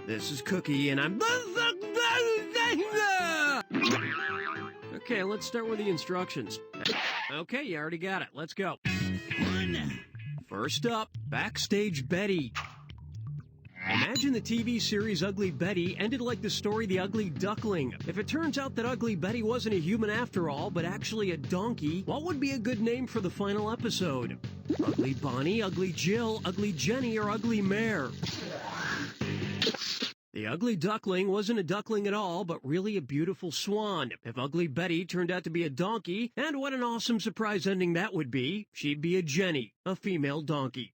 This is Cookie, and I'm... Okay, let's start with the instructions. Okay, you already got it. Let's go. First up, Backstage Betty. Imagine the TV series Ugly Betty ended like the story The Ugly Duckling. If it turns out that Ugly Betty wasn't a human after all, but actually a donkey, what would be a good name for the final episode? Ugly Bonnie, Ugly Jill, Ugly Jenny, or Ugly Mare? The Ugly Duckling wasn't a duckling at all, but really a beautiful swan. If Ugly Betty turned out to be a donkey, and what an awesome surprise ending that would be, she'd be a Jenny, a female donkey.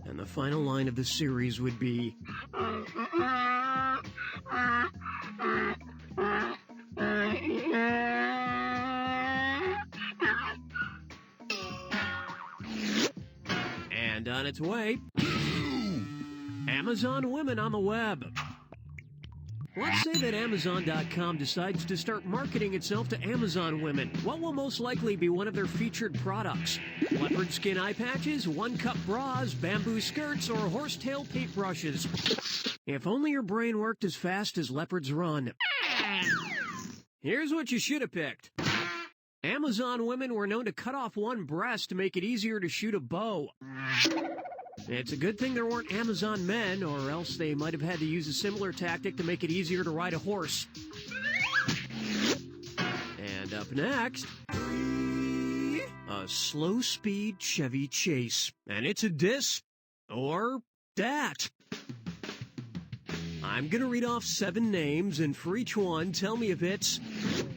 And the final line of the series would be... And on its way, Amazon Women on the web. Let's say that Amazon.com decides to start marketing itself to Amazon women. What will most likely be one of their featured products? Leopard skin eye patches, one-cup bras, bamboo skirts, or horsetail paintbrushes? If only your brain worked as fast as leopards run. Here's what you should have picked. Amazon women were known to cut off one breast to make it easier to shoot a bow. It's a good thing there weren't Amazon men, or else they might have had to use a similar tactic to make it easier to ride a horse. And up next, a slow-speed Chevy Chase. And it's a this or that. I'm going to read off 7 names, and for each one, tell me if it's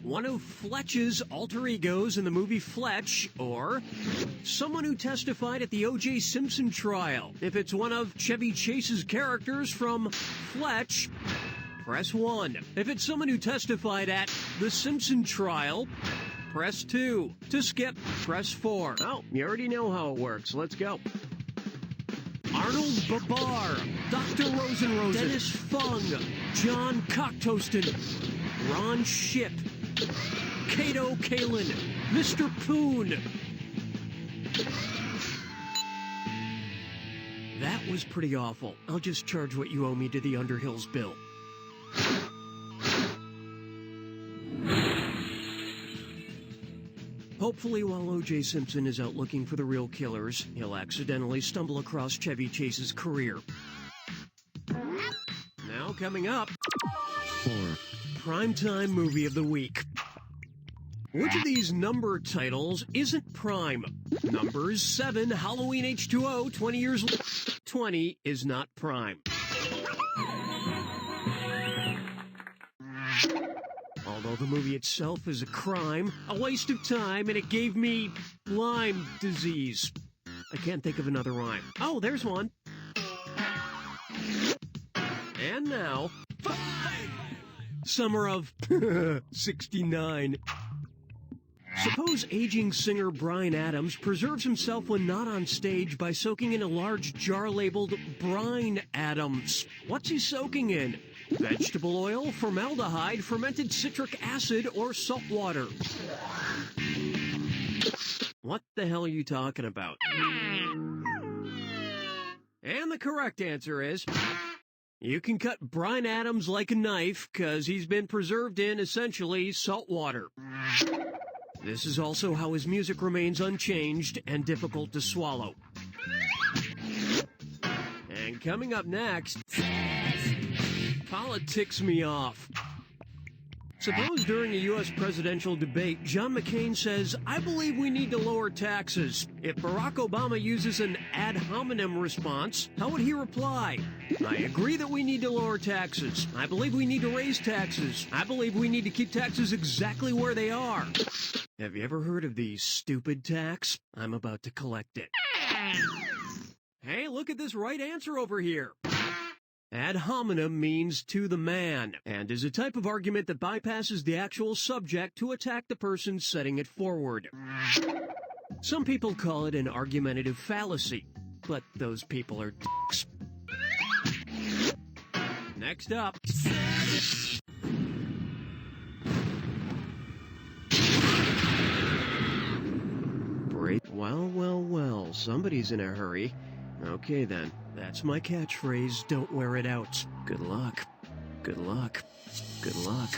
one of Fletch's alter egos in the movie Fletch, or someone who testified at the O.J. Simpson trial. If it's one of Chevy Chase's characters from Fletch, press 1. If it's someone who testified at the Simpson trial, press 2. To skip, press 4. Oh, you already know how it works. Let's go. Arnold Babar, Dr. Rosenrosen, Dennis Fung, John Cocktoaston, Ron Ship, Kato Kalin, Mr. Poon. That was pretty awful. I'll just charge what you owe me to the Underhills bill. Hopefully, while O.J. Simpson is out looking for the real killers, he'll accidentally stumble across Chevy Chase's career. Now coming up, 4. Primetime Movie of the Week. Which of these number titles isn't prime? Numbers 7, Halloween H2O, 20 years later. 20 is not prime. Although the movie itself is a crime, a waste of time, and it gave me Lyme disease. I can't think of another rhyme. Oh, there's one. And now, 5! Summer of 69. Suppose aging singer Bryan Adams preserves himself when not on stage by soaking in a large jar labeled Brine Adams. What's he soaking in? Vegetable oil, formaldehyde, fermented citric acid, or salt water? What the hell are you talking about? And the correct answer is... you can cut Bryan Adams like a knife, because he's been preserved in, essentially, salt water. This is also how his music remains unchanged and difficult to swallow. And coming up next... politics me off. Suppose during a U.S. presidential debate, John McCain says, "I believe we need to lower taxes." If Barack Obama uses an ad hominem response, how would he reply? "I agree that we need to lower taxes. I believe we need to raise taxes. I believe we need to keep taxes exactly where they are." Have you ever heard of the stupid tax? I'm about to collect it. Hey, look at this right answer over here. Ad hominem means to the man, and is a type of argument that bypasses the actual subject to attack the person setting it forward. Some people call it an argumentative fallacy, but those people are dicks. Next up. Well, well, well. Well, somebody's in a hurry. Okay then, that's my catchphrase, don't wear it out. Good luck. Good luck. Good luck.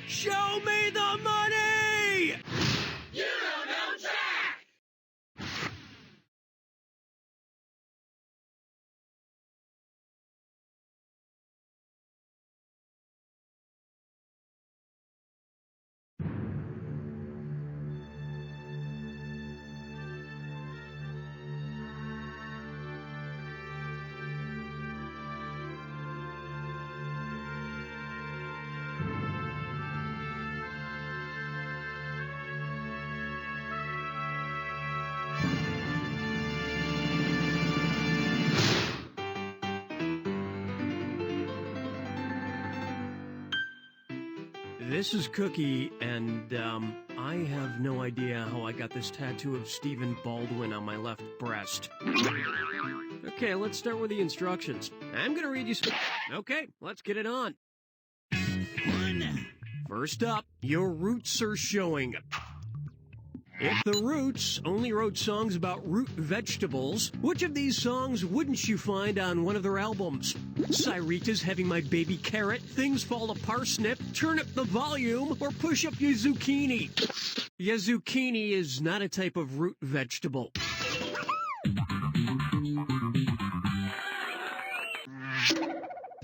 Show me the money! You don't know Jack! This is Cookie, and, I have no idea how I got this tattoo of Stephen Baldwin on my left breast. Okay, let's start with the instructions. I'm gonna read you Okay, let's get it on. First up, your roots are showing. If the Roots only wrote songs about root vegetables, which of these songs wouldn't you find on one of their albums? Cyrita's Having My Baby Carrot, Things Fall to Parsnip, Turn Up the Volume, or Push Up Your Zucchini? Your zucchini is not a type of root vegetable.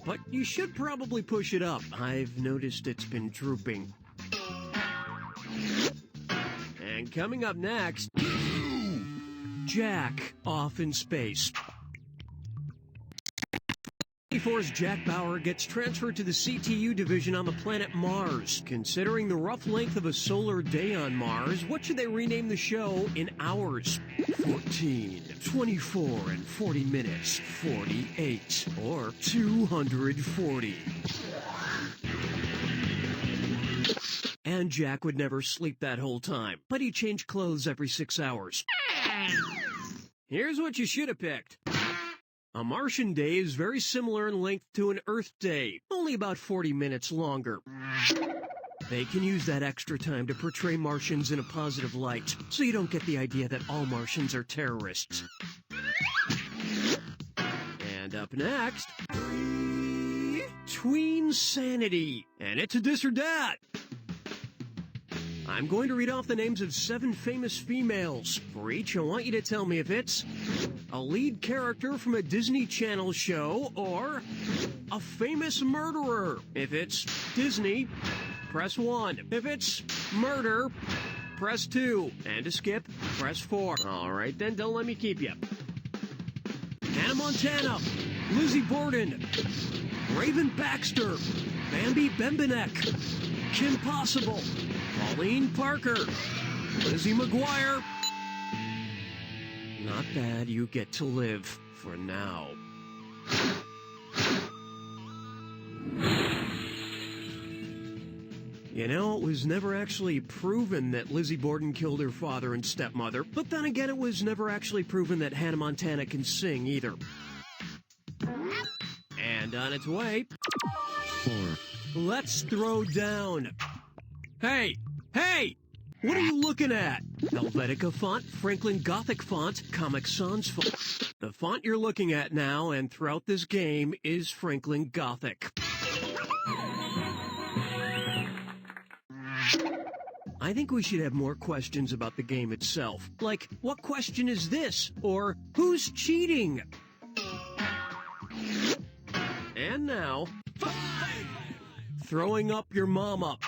But you should probably push it up. I've noticed it's been drooping. And coming up next, Jack off in space. 24's Jack Bauer gets transferred to the CTU division on the planet Mars. Considering the rough length of a solar day on Mars, what should they rename the show in hours? 14, 24, and 40 minutes, 48, or 240. And Jack would never sleep that whole time, but he changed clothes every 6 hours. Here's what you should have picked. A Martian day is very similar in length to an Earth day, only about 40 minutes longer. They can use that extra time to portray Martians in a positive light, so you don't get the idea that all Martians are terrorists. And up next, Tween Sanity, and it's a dis or dat. I'm going to read off the names of 7 famous females. For each, I want you to tell me if it's a lead character from a Disney Channel show or a famous murderer. If it's Disney, press 1. If it's murder, press 2. And to skip, press 4. All right, then, don't let me keep you. Hannah Montana, Lizzie Borden, Raven Baxter, Bambi Bembenek, Kim Possible, Pauline Parker, Lizzie McGuire. Not bad, you get to live for now. You know, it was never actually proven that Lizzie Borden killed her father and stepmother, but then again, it was never actually proven that Hannah Montana can sing either. And on its way, 4. Let's throw down. Hey! Hey! What are you looking at? Helvetica font, Franklin Gothic font, Comic Sans font. The font you're looking at now and throughout this game is Franklin Gothic. I think we should have more questions about the game itself. Like, what question is this? Or, who's cheating? And now, throwing up your mama.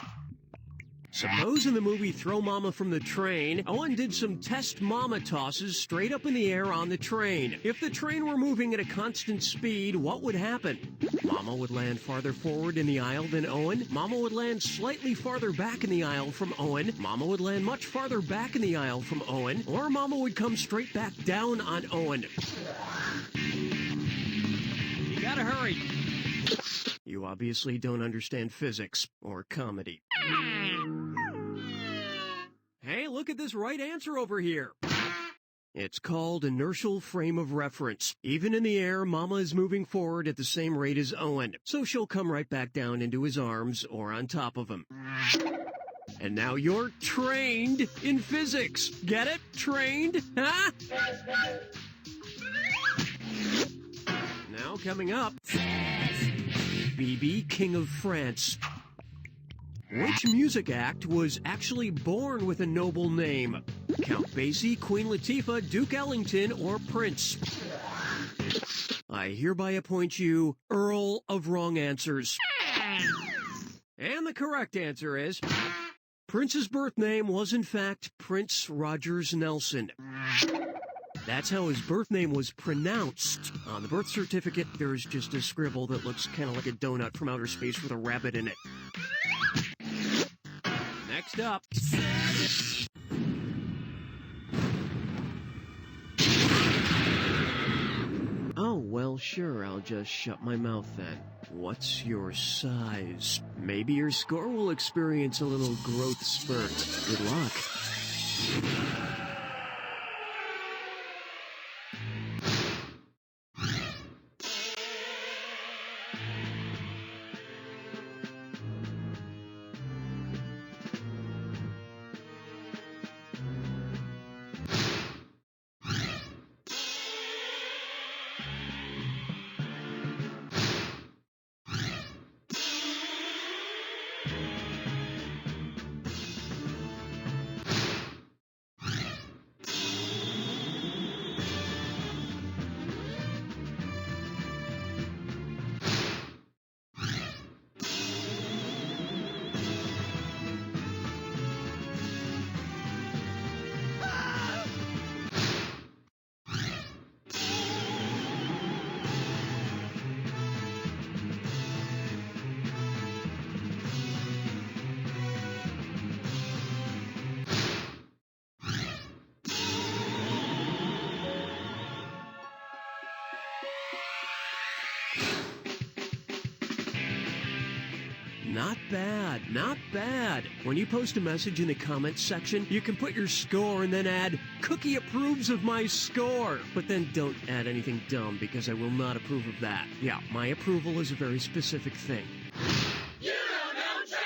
Suppose in the movie Throw Mama from the Train, Owen did some test mama tosses straight up in the air on the train. If the train were moving at a constant speed, what would happen? Mama would land farther forward in the aisle than Owen. Mama would land slightly farther back in the aisle from Owen. Mama would land much farther back in the aisle from Owen. Or Mama would come straight back down on Owen. You gotta hurry. You obviously don't understand physics or comedy. Hey, look at this right answer over here. It's called inertial frame of reference. Even in the air, Mama is moving forward at the same rate as Owen, so she'll come right back down into his arms or on top of him. And now you're trained in physics. Get it? Trained? Huh? Now coming up, BB, King of France. Which music act was actually born with a noble name? Count Basie, Queen Latifah, Duke Ellington, or Prince? I hereby appoint you Earl of Wrong Answers. And the correct answer is, Prince's birth name was in fact Prince Rogers Nelson. That's how his birth name was pronounced. On the birth certificate, there's just a scribble that looks kind of like a donut from outer space with a rabbit in it. Next up. Oh, well, sure, I'll just shut my mouth then. What's your size? Maybe your score will experience a little growth spurt. Good luck. Not bad, not bad. When you post a message in the comments section, you can put your score and then add, Cookie approves of my score. But then don't add anything dumb because I will not approve of that. Yeah, my approval is a very specific thing. You don't know Jack!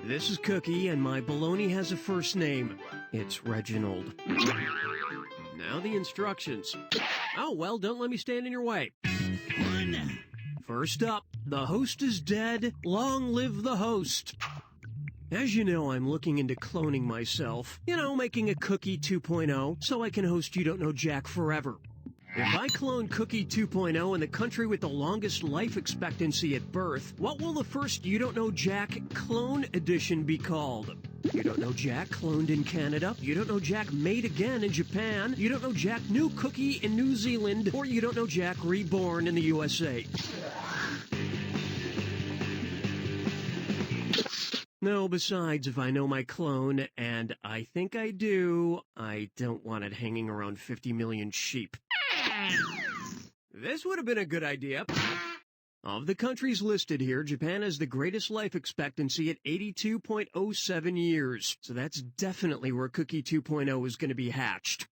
This is Cookie, and my baloney has a first name. It's Reginald. Now the instructions. Oh, well, don't let me stand in your way. First up, the host is dead. Long live the host. As you know, I'm looking into cloning myself. You know, making a Cookie 2.0 so I can host You Don't Know Jack forever. If I clone Cookie 2.0 in the country with the longest life expectancy at birth, what will the first You Don't Know Jack clone edition be called? You Don't Know Jack cloned in Canada, You Don't Know Jack made again in Japan, You Don't Know Jack new Cookie in New Zealand, or You Don't Know Jack reborn in the USA. No, besides, if I know my clone, and I think I do, I don't want it hanging around 50 million sheep. This would have been a good idea. Of the countries listed here, Japan has the greatest life expectancy at 82.07 years. So that's definitely where Cookie 2.0 is going to be hatched.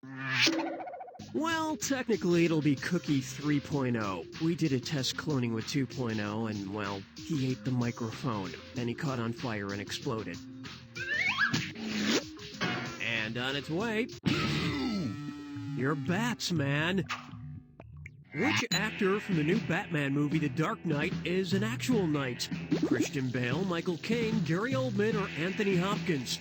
Well, technically it'll be Cookie 3.0. We did a test cloning with 2.0 and, well, he ate the microphone. Then he caught on fire and exploded. And on its way... You're bats, man. Which actor from the new Batman movie, The Dark Knight, is an actual knight? Christian Bale, Michael Caine, Gary Oldman, or Anthony Hopkins?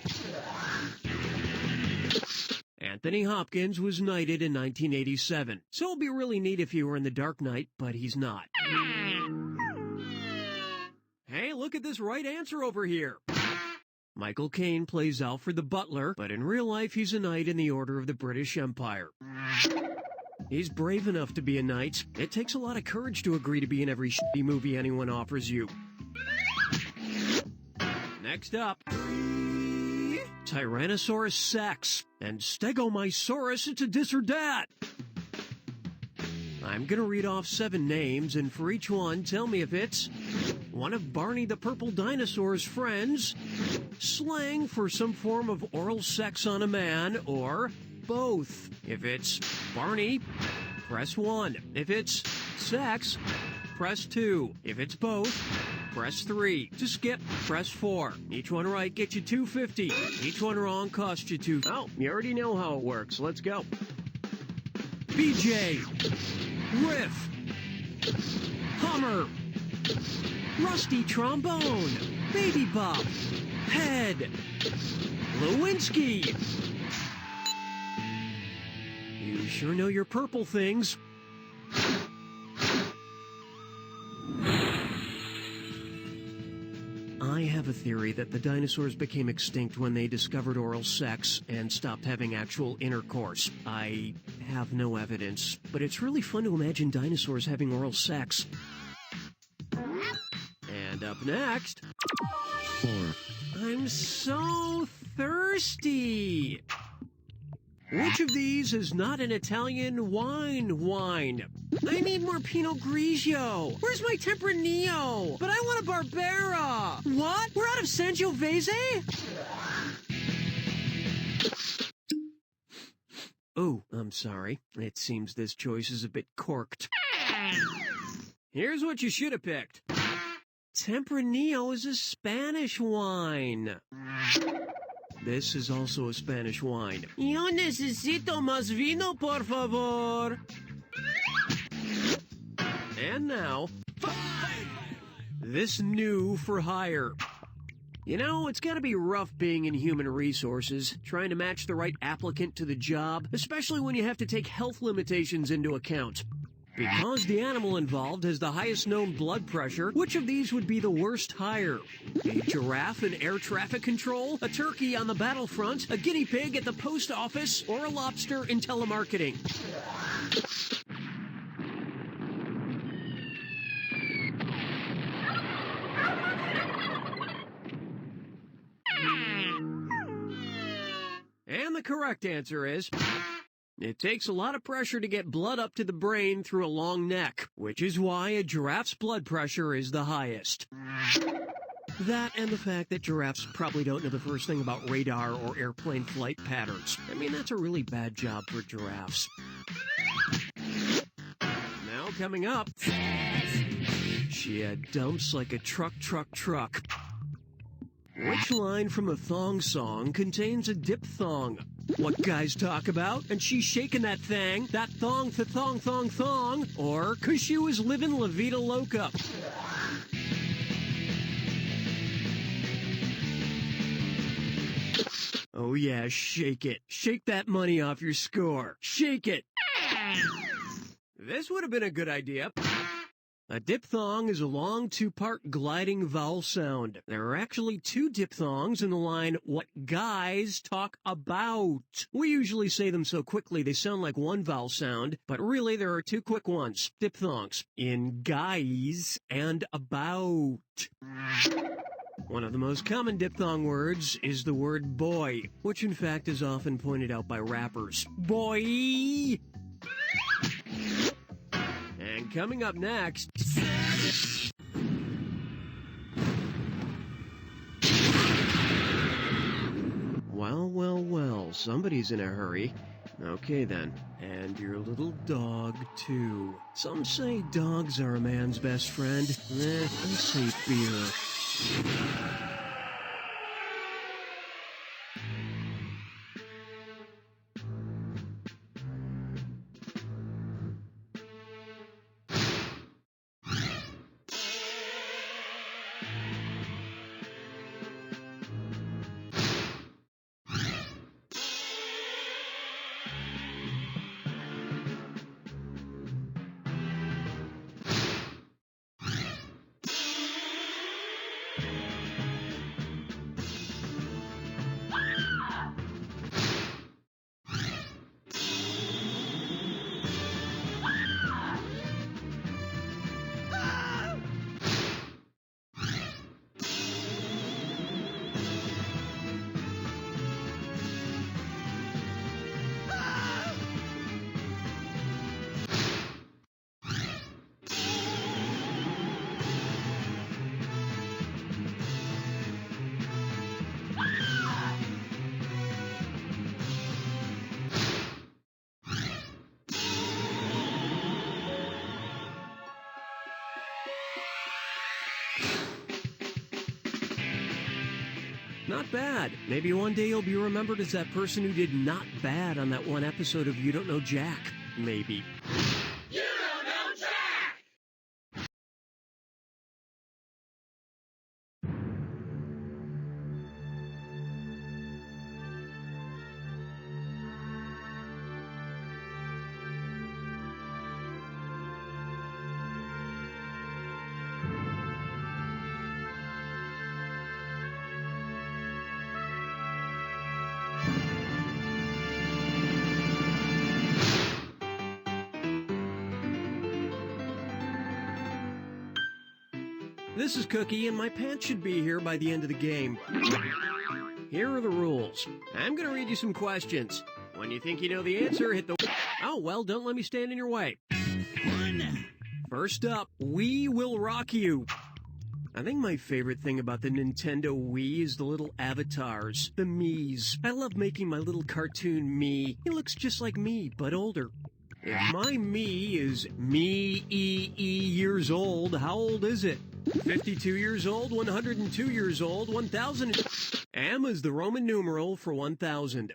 Anthony Hopkins was knighted in 1987, so it'd be really neat if he were in The Dark Knight, but he's not. Hey, look at this right answer over here. Michael Caine plays Alfred the Butler, but in real life he's a knight in the Order of the British Empire. He's brave enough to be a knight. It takes a lot of courage to agree to be in every shitty movie anyone offers you. Next up, Tyrannosaurus Sex and Stegomysaurus, it's a dis or dat. I'm gonna read off 7 names, and for each one, tell me if it's one of Barney the Purple Dinosaur's friends, slang for some form of oral sex on a man, or both. If it's Barney, press 1. If it's sex, press 2. If it's both, press 3. To skip, press 4. Each one right gets you $2.50. Each one wrong costs you $2. Oh, you already know how it works. Let's go. BJ, Riff, Hummer, Rusty Trombone, Baby Bop, Head, Lewinsky. You sure know your purple things. I have a theory that the dinosaurs became extinct when they discovered oral sex and stopped having actual intercourse. I have no evidence, but it's really fun to imagine dinosaurs having oral sex. And up next... 4. I'm so thirsty! Which of these is not an Italian wine? I need more Pinot Grigio. Where's my Tempranillo? But I want a Barbera. What? We're out of Sangiovese? Oh, I'm sorry. It seems this choice is a bit corked. Here's what you should have picked. Tempranillo is a Spanish wine. This is also a Spanish wine. Yo necesito más vino, por favor. And now, 5. This new for hire. You know, it's gotta be rough being in human resources, trying to match the right applicant to the job, especially when you have to take health limitations into account. Because the animal involved has the highest known blood pressure, which of these would be the worst hire? A giraffe in air traffic control, a turkey on the battlefront, a guinea pig at the post office, or a lobster in telemarketing? And the correct answer is... It takes a lot of pressure to get blood up to the brain through a long neck, which is why a giraffe's blood pressure is the highest. That and the fact that giraffes probably don't know the first thing about radar or airplane flight patterns. I mean, that's a really bad job for giraffes. Now coming up, she had dumps like a truck. Which line from a thong song contains a diphthong? What guys talk about? And she's shaking that thang, that thong, thong. Or, 'cause she was living La Vida Loca. Oh yeah, shake it. Shake that money off your score. Shake it. This would have been a good idea. A diphthong is a long 2-part gliding vowel sound. There are actually 2 diphthongs in the line, what guys talk about. We usually say them so quickly they sound like one vowel sound, but really there are 2 quick ones, diphthongs, in guys and about. One of the most common diphthong words is the word boy, which in fact is often pointed out by rappers. Boy! And coming up next... Well, somebody's in a hurry. Okay then, and your little dog too. Some say dogs are a man's best friend. I say beer. Not bad. Maybe one day you'll be remembered as that person who did not bad on that one episode of You Don't Know Jack. Maybe. You don't know Jack! This is Cookie, and my pants should be here by the end of the game. Here are the rules. I'm going to read you some questions. When you think you know the answer, hit the... Oh, well, don't let me stand in your way. First up, We Will Rock You. I think my favorite thing about the Nintendo Wii is the little avatars, the Miis. I love making my little cartoon Mii. He looks just like me, but older. If my Mii is years old, how old is it? 52 years old, 102 years old, 1,000... M is the Roman numeral for 1,000.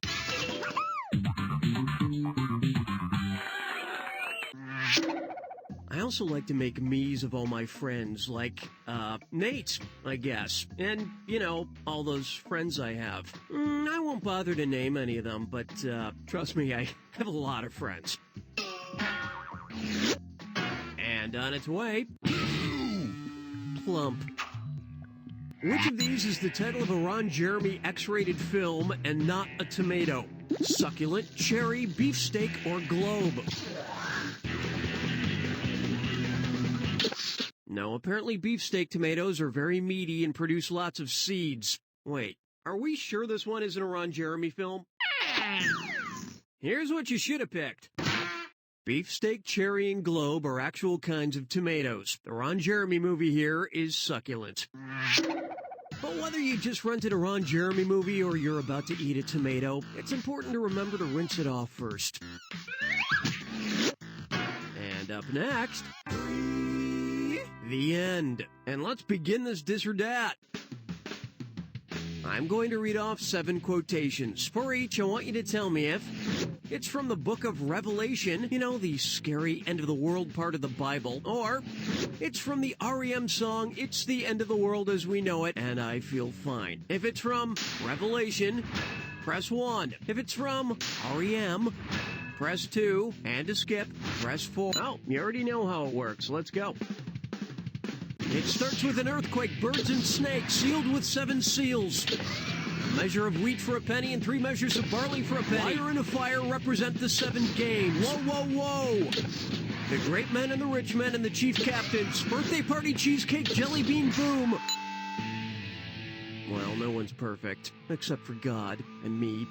I also like to make Miis of all my friends, like, Nate, I guess. And, you know, all those friends I have. I won't bother to name any of them, but, trust me, I have a lot of friends. And on its way... Plump. Which of these is the title of a Ron Jeremy X-rated film and not a tomato? Succulent, cherry, beefsteak, or globe? No, apparently beefsteak tomatoes are very meaty and produce lots of seeds. Wait, are we sure this one isn't a Ron Jeremy film? Here's what you should have picked. Beefsteak, cherry, and globe are actual kinds of tomatoes. The Ron Jeremy movie here is Succulent. But whether you just rented a Ron Jeremy movie or you're about to eat a tomato, it's important to remember to rinse it off first. And up next, the end. And let's begin this dis or dat. I'm going to read off 7 quotations. For each, I want you to tell me if it's from the book of Revelation, you know, the scary end-of-the-world part of the Bible, or it's from the REM song, It's the End of the World as We Know It, and I Feel Fine. If it's from Revelation, press 1. If it's from REM, press 2. And to skip, press 4. Oh, you already know how it works. Let's go. It starts with an earthquake, birds and snakes, sealed with 7 seals. A measure of wheat for a penny and 3 measures of barley for a penny. Fire and a fire represent the 7 games. Whoa, whoa, whoa! The great men and the rich men and the chief captains. Birthday party cheesecake jelly bean boom. no one's perfect, except for God and me.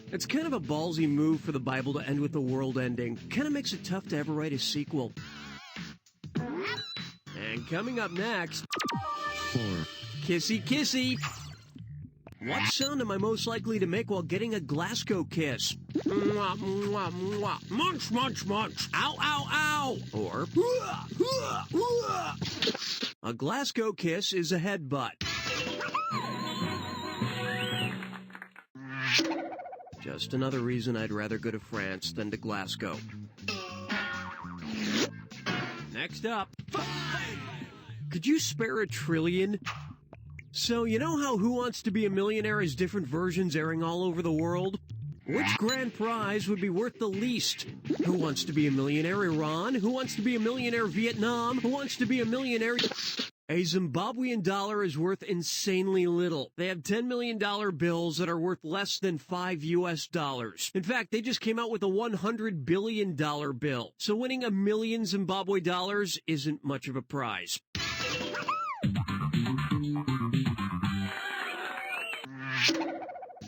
It's kind of a ballsy move for the Bible to end with the world ending. Kind of makes it tough to ever write a sequel. And coming up next... Kissy Kissy. What sound am I most likely to make while getting a Glasgow kiss? Mwah, mwah, mwah. Munch, munch, munch. Ow, ow, ow. Or... A Glasgow kiss is a headbutt. Just another reason I'd rather go to France than to Glasgow. Next up... Could you spare $1 trillion? So, you know how Who Wants to Be a Millionaire has different versions airing all over the world? Which grand prize would be worth the least? Who Wants to Be a Millionaire Iran? Who Wants to Be a Millionaire Vietnam? Who Wants to Be a Millionaire... A Zimbabwean dollar is worth insanely little. They have $10 million bills that are worth less than $5 US. In fact, they just came out with a $100 billion bill. So winning $1 million Zimbabwe dollars isn't much of a prize.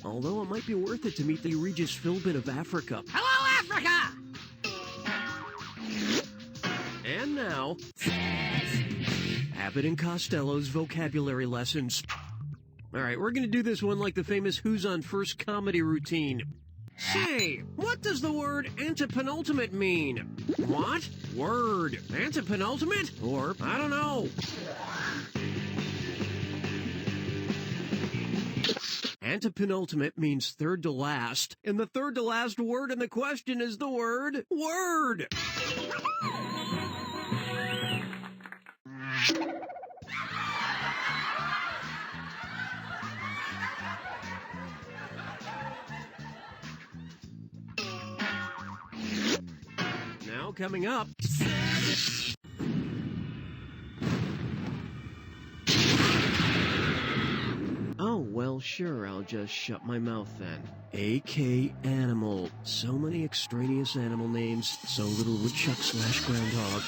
Although it might be worth it to meet the Regis Philbin of Africa. Hello, Africa! And now... Abbott and Costello's vocabulary lessons. All right, we're going to do this one like the famous Who's on First comedy routine. Say, what does the word antepenultimate mean? What? Word. Antepenultimate? Or, I don't know. Antepenultimate means third to last, and the third to last word in the question is the word word. Now coming up... Oh, well, sure, I'll just shut my mouth then. A.K. Animal. So many extraneous animal names, so little woodchuck / groundhog.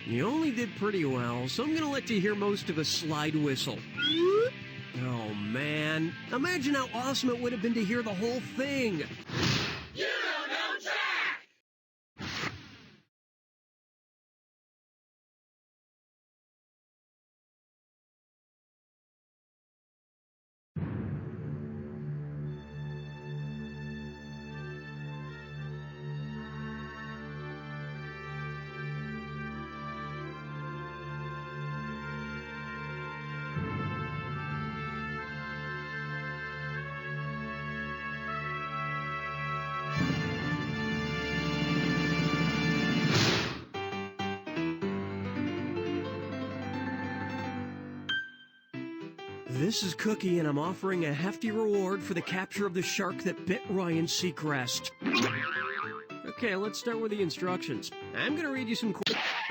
You only did pretty well, so I'm gonna let you hear most of a slide whistle. Oh, man. Imagine how awesome it would have been to hear the whole thing. You don't know Jack! This is Cookie, and I'm offering a hefty reward for the capture of the shark that bit Ryan Seacrest. Okay, let's start with the instructions. I'm gonna read you some...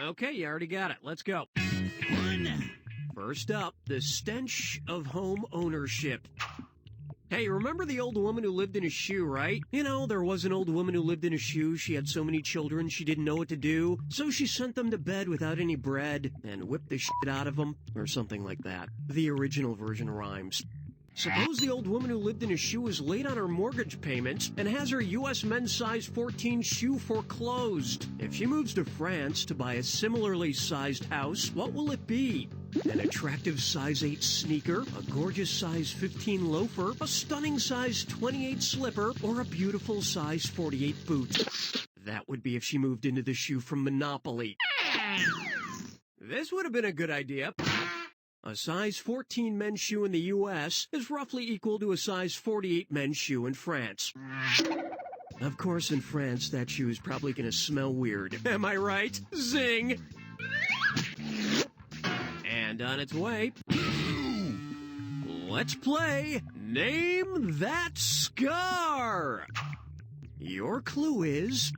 Okay, you already got it. Let's go. 1, First up, the stench of home ownership. Hey, remember the old woman who lived in a shoe, right? You know, there was an old woman who lived in a shoe. She had so many children, she didn't know what to do. So she sent them to bed without any bread and whipped the shit out of them, or something like that. The original version rhymes. Suppose the old woman who lived in a shoe is late on her mortgage payments and has her U.S. men's size 14 shoe foreclosed. If she moves to France to buy a similarly sized house, what will it be? An attractive size 8 sneaker, a gorgeous size 15 loafer, a stunning size 28 slipper, or a beautiful size 48 boot? That would be if she moved into the shoe from Monopoly. This would have been a good idea. A size 14 men's shoe in the U.S. is roughly equal to a size 48 men's shoe in France. Of course, in France, that shoe is probably going to smell weird. Am I right? Zing! And on its way, let's play Name That Scar! Your clue is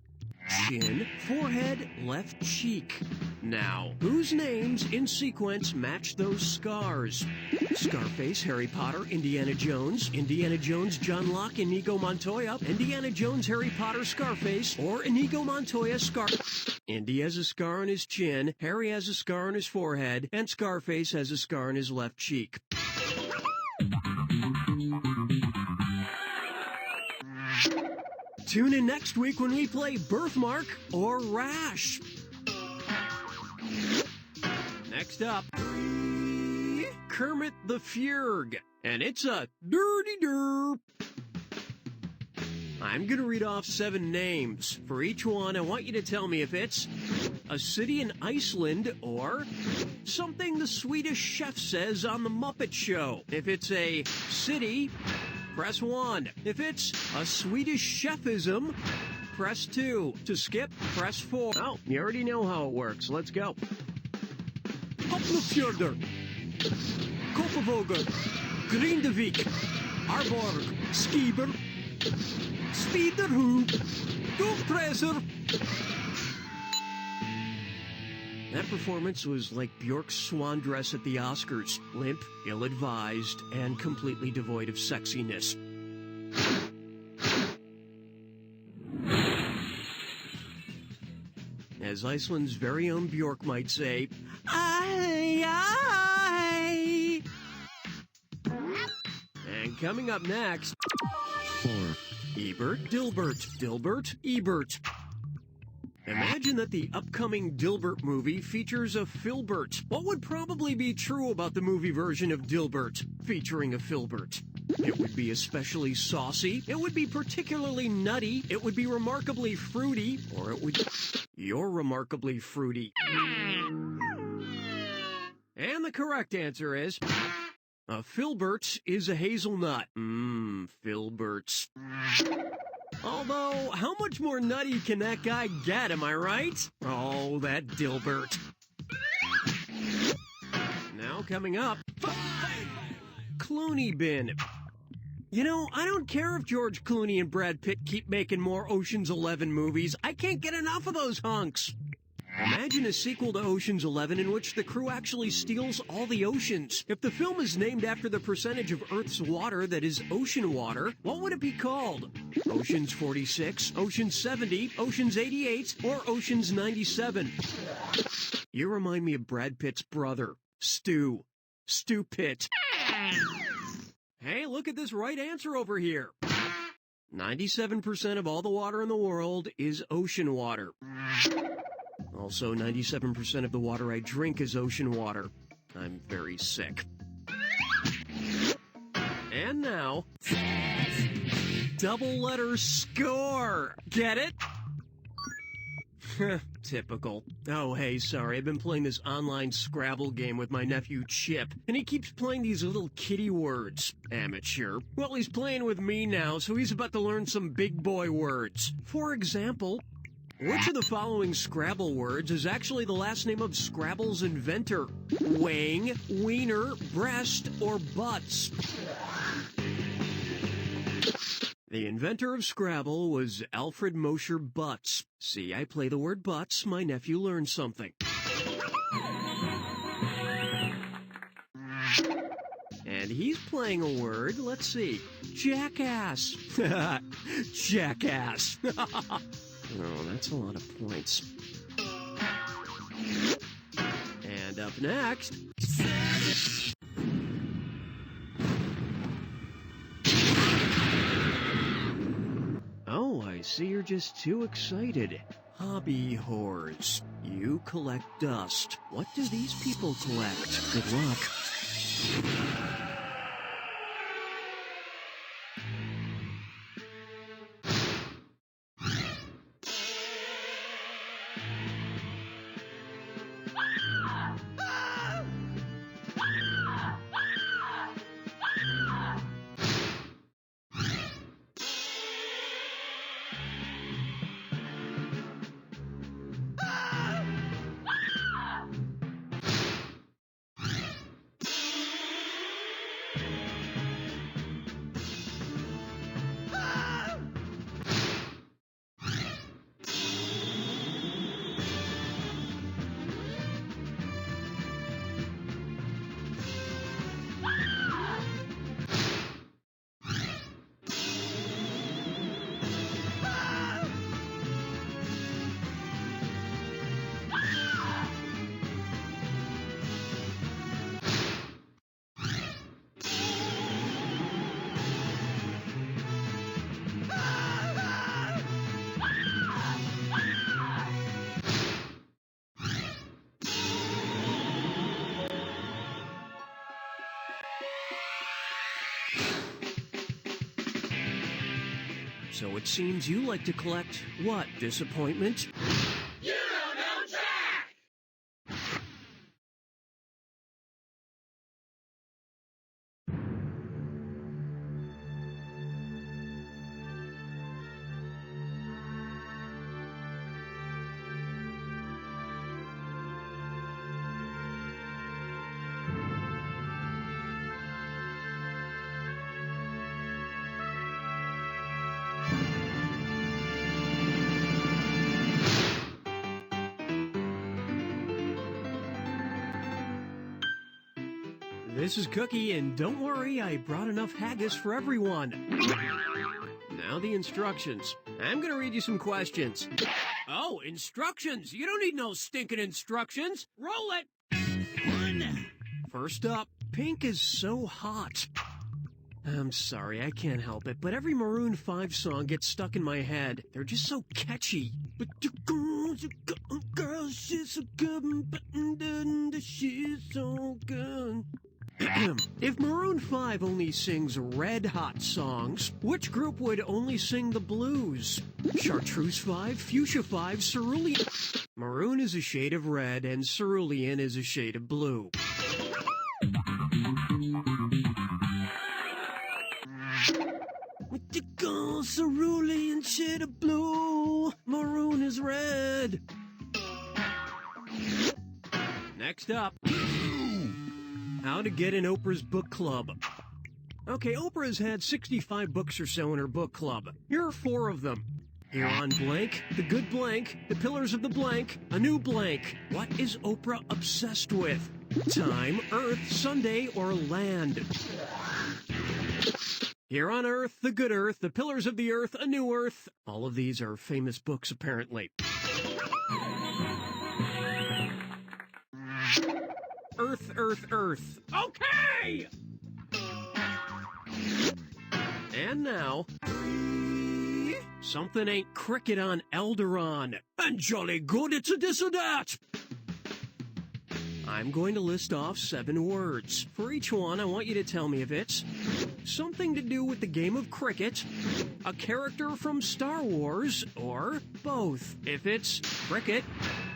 chin, forehead, left cheek. Now, whose names in sequence match those scars? Scarface, Harry Potter, Indiana Jones, John Locke, Inigo Montoya, Indiana Jones, Harry Potter, Scarface, or Inigo Montoya, Indy has a scar on his chin, Harry has a scar on his forehead, and Scarface has a scar on his left cheek. Tune in next week when we play Birthmark or Rash. Next up, Kermit the Frog, and it's a dirty derp. I'm going to read off 7 names. For each one, I want you to tell me if it's a city in Iceland or something the Swedish chef says on The Muppet Show. If it's a city, press 1. If it's a Swedish chefism, press 2. To skip, press 4. Oh, you already know how it works. Let's go. Hoplefjorder, Kopenhagen, Grindavik, Arborg, Skieber, Spiderhoop, Doegpresser. That performance was like Bjork's swan dress at the Oscars. Limp, ill-advised, and completely devoid of sexiness. As Iceland's very own Bjork might say, aye, aye. And coming up next, Ebert, Dilbert, Dilbert, Ebert. Imagine that the upcoming Dilbert movie features a Filbert. What would probably be true about the movie version of Dilbert featuring a Filbert? It would be especially saucy, it would be particularly nutty, it would be remarkably fruity, or it would... You're remarkably fruity. And the correct answer is... A Filbert is a hazelnut. Filberts. Although, how much more nutty can that guy get, am I right? Oh, that Dilbert. Now coming up, Clooney Bin. You know, I don't care if George Clooney and Brad Pitt keep making more Ocean's 11 movies. I can't get enough of those hunks. Imagine a sequel to Ocean's 11 in which the crew actually steals all the oceans. If the film is named after the percentage of Earth's water that is ocean water, what would it be called? Ocean's 46, Ocean's 70, Ocean's 88, or Ocean's 97? You remind me of Brad Pitt's brother, Stu. Stu Pitt. Hey, look at this right answer over here. 97% of all the water in the world is ocean water. Also, 97% of the water I drink is ocean water. I'm very sick. And now, double letter score. Get it? Typical. Oh, hey, sorry. I've been playing this online Scrabble game with my nephew Chip, and he keeps playing these little kitty words. Amateur. Well, he's playing with me now, so he's about to learn some big boy words. For example, which of the following Scrabble words is actually the last name of Scrabble's inventor? Wang, wiener, breast, or butts? The inventor of Scrabble was Alfred Mosher Butts. See, I play the word butts, my nephew learned something. he's playing a word. Let's see. Jackass. Jackass. Oh, that's a lot of points. And up next... Oh, I see you're just too excited. Hobby whores. You collect dust. What do these people collect? Good luck. So it seems you like to collect, what, disappointment? You don't know Jack! This is Cookie, and don't worry, I brought enough haggis for everyone. Now the instructions. I'm gonna read you some questions. Oh, instructions! You don't need no stinking instructions! Roll it! First up, pink is so hot. I'm sorry, I can't help it, but every Maroon 5 song gets stuck in my head. They're just so catchy. But the girl, she's so good, but she's so good. If Maroon 5 only sings red hot songs, which group would only sing the blues? Chartreuse 5, Fuchsia 5, Cerulean... Maroon is a shade of red and Cerulean is a shade of blue. With the gold cerulean shade of blue, Maroon is red. Next up. How to get in Oprah's book club. Okay, Oprah has had 65 books or so in her book club. Here are 4 of them. Here on Blank, The Good Blank, The Pillars of the Blank, A New Blank. What is Oprah obsessed with? Time, Earth, Sunday, or land? Here on Earth, The Good Earth, The Pillars of the Earth, A New Earth. All of these are famous books, apparently. Earth, Earth, Earth. Okay! And now... Something ain't cricket on Elderon. And jolly good it's a this or that! I'm going to list off 7 words. For each one, I want you to tell me if it's something to do with the game of cricket, a character from Star Wars, or both. If it's cricket,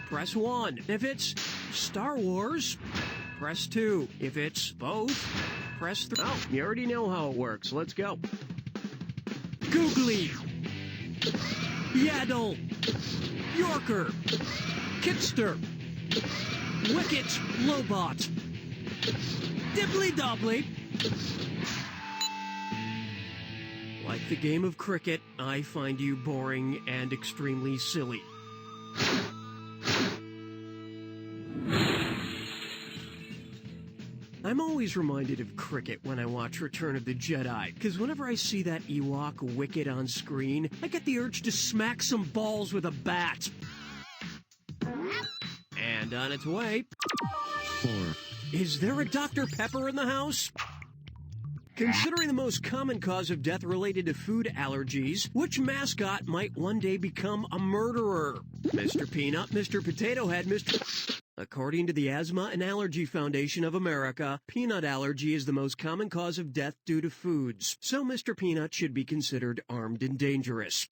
press 1. If it's Star Wars, press 2. If it's both, press 3. Oh, you already know how it works. Let's go. Googly, Yaddle, Yorker, Kitster, Wicket, Lobot, Dibbly-Dobbly. Like the game of cricket, I find you boring and extremely silly. I'm always reminded of cricket when I watch Return of the Jedi, because whenever I see that Ewok Wicket on screen, I get the urge to smack some balls with a bat. And on its way... 4. Is there a Dr. Pepper in the house? Considering the most common cause of death related to food allergies, which mascot might one day become a murderer? Mr. Peanut, Mr. Potato Head, Mr... According to the Asthma and Allergy Foundation of America, peanut allergy is the most common cause of death due to foods, so Mr. Peanut should be considered armed and dangerous.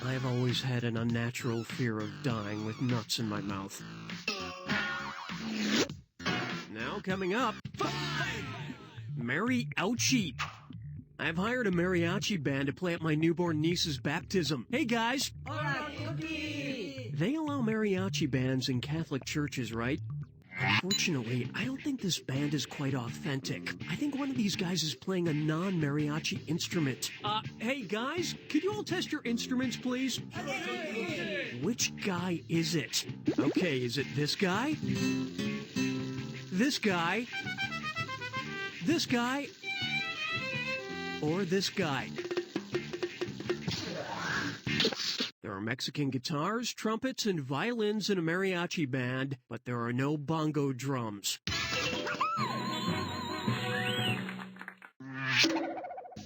I've always had an unnatural fear of dying with nuts in my mouth. Now coming up, Mariachi. I've hired a mariachi band to play at my newborn niece's baptism. Hey guys! They allow mariachi bands in Catholic churches, right? Unfortunately, I don't think this band is quite authentic. I think one of these guys is playing a non-mariachi instrument. Hey guys, could you all test your instruments, please? Which guy is it? Okay, is it this guy? This guy? This guy? Or this guy? There are Mexican guitars, trumpets, and violins in a mariachi band, but there are no bongo drums.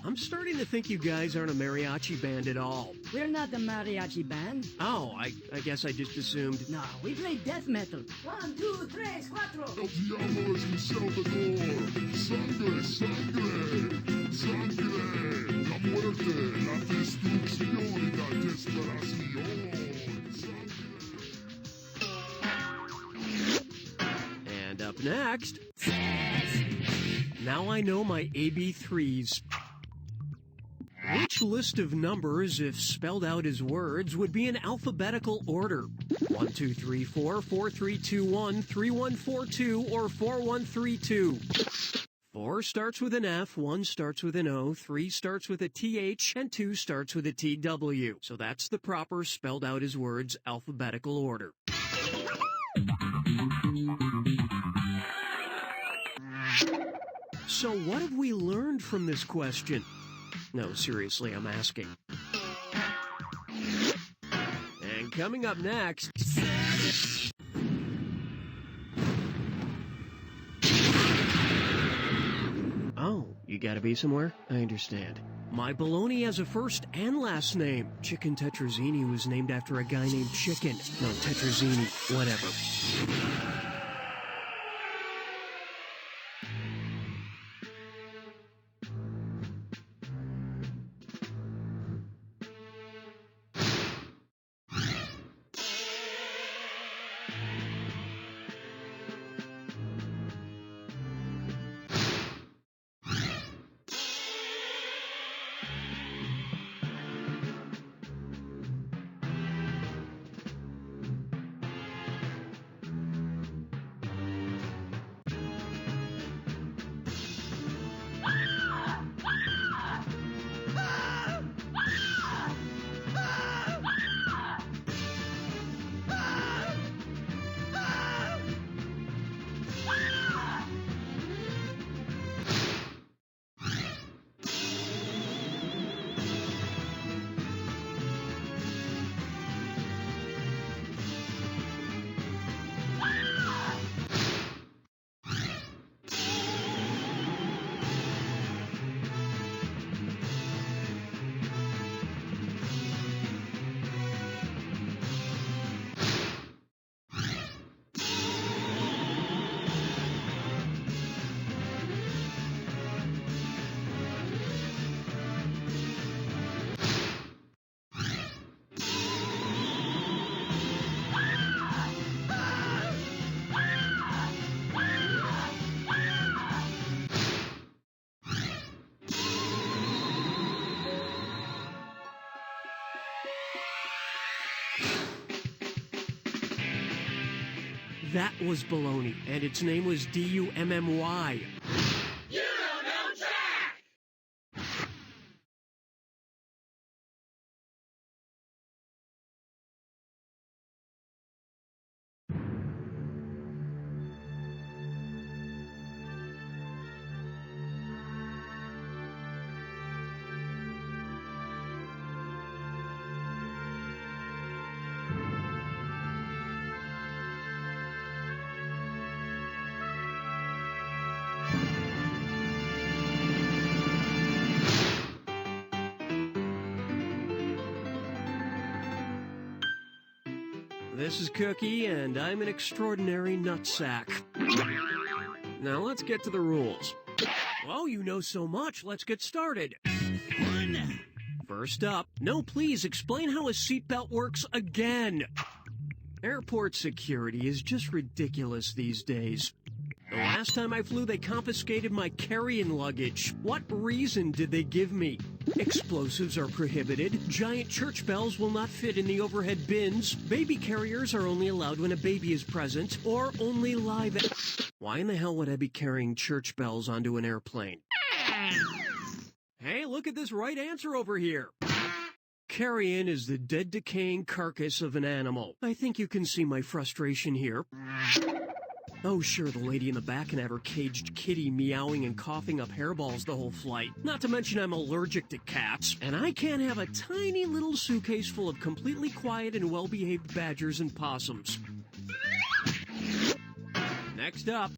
I'm starting to think you guys aren't a mariachi band at all. We're not a mariachi band. Oh, I guess I just assumed. No, we play death metal. 1, 2, 3, 4. El diablo es un salvador. Sangre, sangre, sangre. La muerte, la destrucción y la desesperación. Sangre. And up next... Now I know my AB3s. Which list of numbers, if spelled out as words, would be in alphabetical order? 1, 2, 3, 4, 4, 3, 2, 1, 3, 1, 4, 2, or 4, 1, 3, 2? 4 starts with an F, 1 starts with an O, 3 starts with a TH, and 2 starts with a TW. So that's the proper spelled out as words alphabetical order. So what have we learned from this question? No, seriously, I'm asking. And coming up next... Oh, you gotta be somewhere? I understand. My bologna has a first and last name. Chicken Tetrazzini was named after a guy named Chicken. No, Tetrazzini, whatever. That was bologna, and its name was D-U-M-M-Y. This is Cookie, and I'm an extraordinary nutsack. Now let's get to the rules. Oh, you know so much. Let's get started. First up, no, please explain how a seatbelt works again. Airport security is just ridiculous these days. The last time I flew, they confiscated my carry-in luggage. What reason did they give me? Explosives are prohibited, giant church bells will not fit in the overhead bins, baby carriers are only allowed when a baby is present, or only live... Why in the hell would I be carrying church bells onto an airplane? Hey, look at this right answer over here. Carrion is the dead, decaying carcass of an animal. I think you can see my frustration here. Oh, sure, the lady in the back can have her caged kitty meowing and coughing up hairballs the whole flight. Not to mention I'm allergic to cats, and I can't have a tiny little suitcase full of completely quiet and well-behaved badgers and possums. Next up,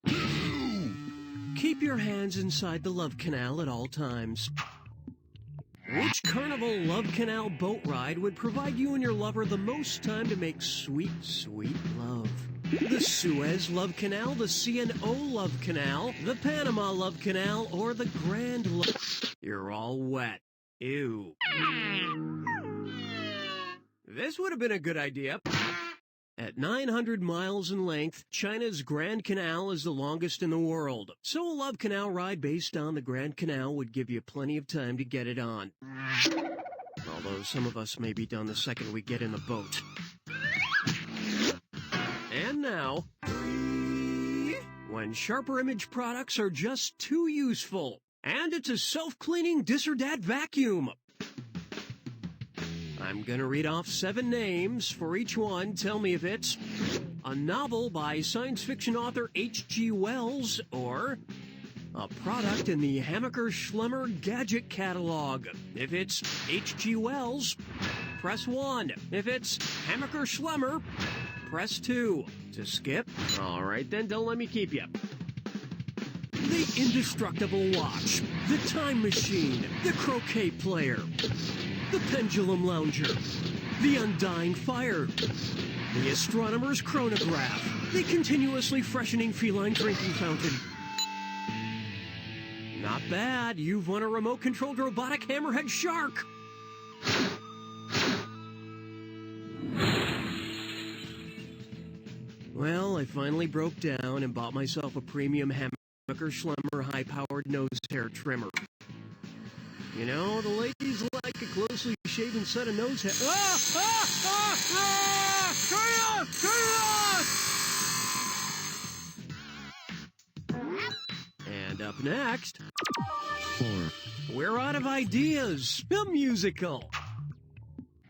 keep your hands inside the love canal at all times. Which Carnival Love Canal boat ride would provide you and your lover the most time to make sweet, sweet love? The Suez Love Canal, the CNO Love Canal, the Panama Love Canal, or the Grand Love... You're all wet. Ew. This would have been a good idea. At 900 miles in length, China's Grand Canal is the longest in the world. So a love canal ride based on the Grand Canal would give you plenty of time to get it on. Although some of us may be done the second we get in the boat. And now, when Sharper Image products are just too useful, and it's a self-cleaning Dis-or-Dat vacuum. I'm gonna read off 7 names for each one. Tell me if it's a novel by science fiction author H.G. Wells or a product in the Hammaker Schlemmer gadget catalog. If it's H.G. Wells, press 1. If it's Hammaker Schlemmer, press 2. To skip? All right, then don't let me keep you. The Indestructible Watch, the Time Machine, the Croquet Player, the Pendulum Lounger, the Undying Fire, the Astronomer's Chronograph, the Continuously Freshening Feline Drinking Fountain. Not bad, you've won a remote-controlled robotic hammerhead shark! Well, I finally broke down and bought myself a premium Hammaker Schlemmer high-powered nose hair trimmer. You know, the ladies like a closely shaven set of nose hair. And up next, 4. We're out of ideas. A musical.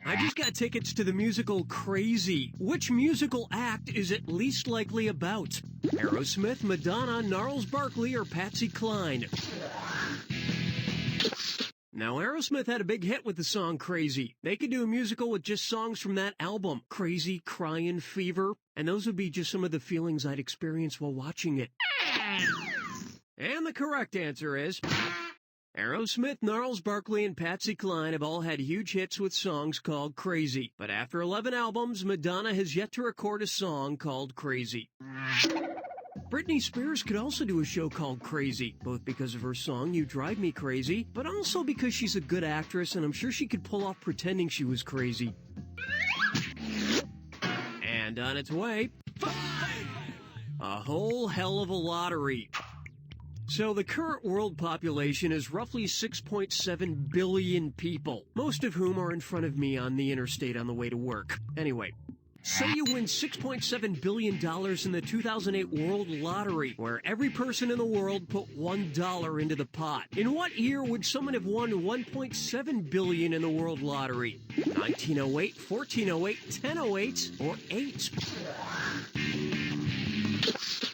I just got tickets to the musical Crazy. Which musical act is it least likely about? Aerosmith, Madonna, Gnarls Barkley, or Patsy Cline? Now, Aerosmith had a big hit with the song Crazy. They could do a musical with just songs from that album, Crazy, Cryin', Fever, and those would be just some of the feelings I'd experience while watching it. And the correct answer is... Aerosmith, Gnarls Barkley, and Patsy Cline have all had huge hits with songs called Crazy. But after 11 albums, Madonna has yet to record a song called Crazy. Britney Spears could also do a show called Crazy, both because of her song You Drive Me Crazy, but also because she's a good actress and I'm sure she could pull off pretending she was crazy. And on its way, 5! A whole hell of a lottery. So the current world population is roughly 6.7 billion people, most of whom are in front of me on the interstate on the way to work. Anyway, say you win $6.7 billion in the 2008 World Lottery, where every person in the world put $1 into the pot. In what year would someone have won $1.7 billion in the World Lottery? 1908, 1408, 1008, or 8?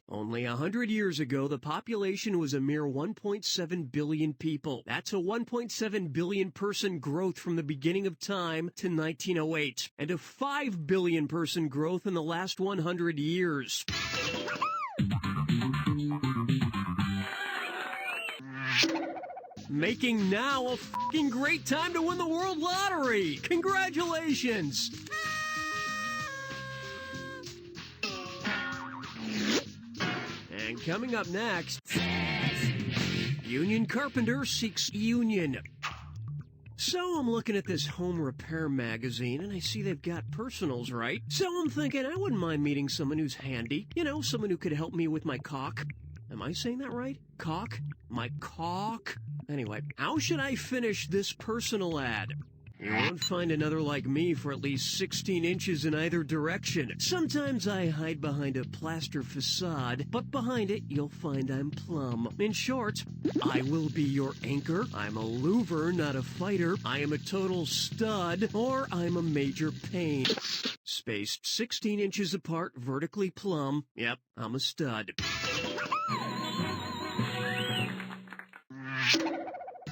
Only 100 years ago, the population was a mere 1.7 billion people. That's a 1.7 billion person growth from the beginning of time to 1908, and a 5 billion person growth in the last 100 years. Making now a fucking great time to win the World Lottery! Congratulations! Coming up next, union carpenter seeks union. So I'm looking at this home repair magazine, and I see they've got personals, right? So I'm thinking I wouldn't mind meeting someone who's handy. You know, someone who could help me with my caulk. Am I saying that right? Caulk? My caulk? Anyway, how should I finish this personal ad? You won't find another like me for at least 16 inches in either direction. Sometimes I hide behind a plaster facade, but behind it you'll find I'm plumb. In short, I will be your anchor. I'm a louver, not a fighter. I am a total stud, or I'm a major pain. Spaced 16 inches apart, vertically plumb. Yep, I'm a stud.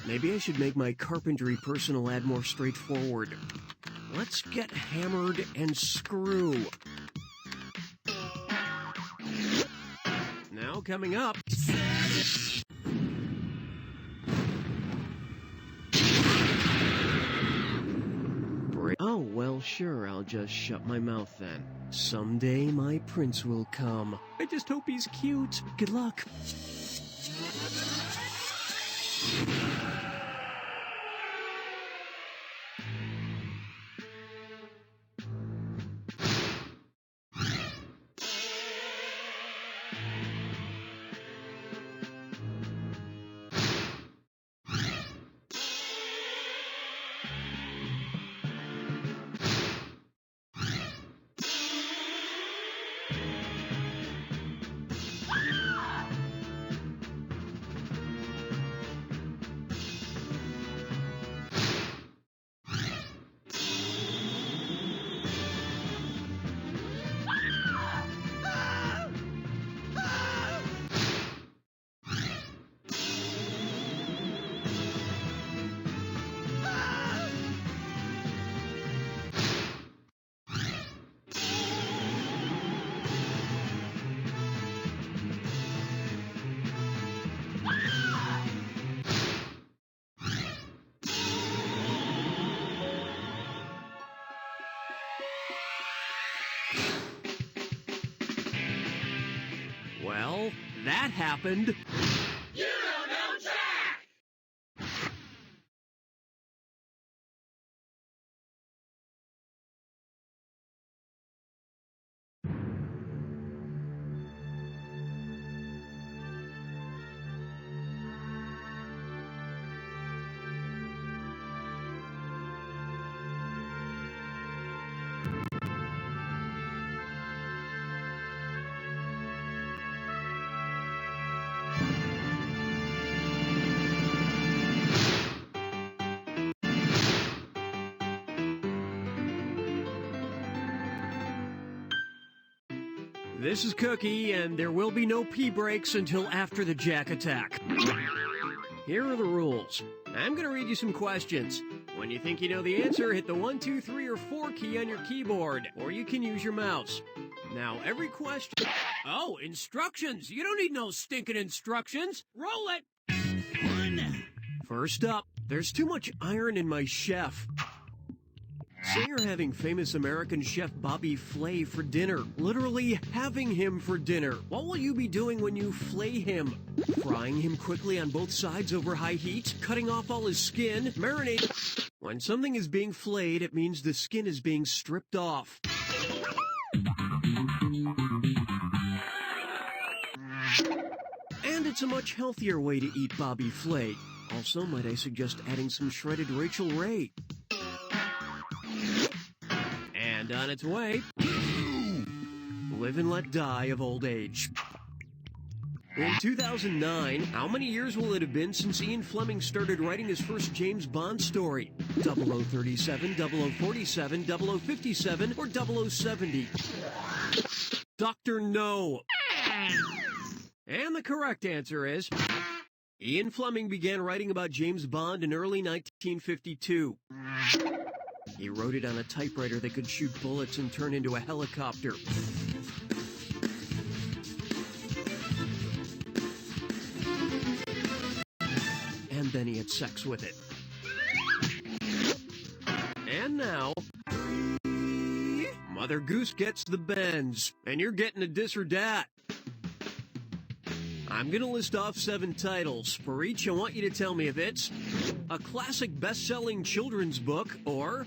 Maybe I should make my carpentry personal ad more straightforward. Let's get hammered and screw. Now coming up. Oh, well, sure, I'll just shut my mouth then. Someday my prince will come. I just hope he's cute. Good luck. Well, that happened. You don't know Jack! This is Cookie, and there will be no pee breaks until after the Jack attack. Here are the rules. I'm going to read you some questions. When you think you know the answer, hit the 1, 2, 3, or 4 key on your keyboard, or you can use your mouse. Now, every question... Oh, instructions! You don't need no stinking instructions! Roll it! First up, there's too much iron in my chef. Say you're having famous American chef Bobby Flay for dinner. Literally having him for dinner. What will you be doing when you flay him? Frying him quickly on both sides over high heat? Cutting off all his skin? Marinating? When something is being flayed, it means the skin is being stripped off. And it's a much healthier way to eat Bobby Flay. Also, might I suggest adding some shredded Rachel Ray? And on its way, Live and Let Die of Old Age. In 2009, how many years will it have been since Ian Fleming started writing his first James Bond story? 0037, 0047, 0057, or 0070? Dr. No. And the correct answer is... Ian Fleming began writing about James Bond in early 1952. He wrote it on a typewriter that could shoot bullets and turn into a helicopter. And then he had sex with it. And now... Mother Goose gets the bends, and you're getting a dis or dat. I'm gonna list off 7 titles. For each, I want you to tell me if it's a classic best-selling children's book or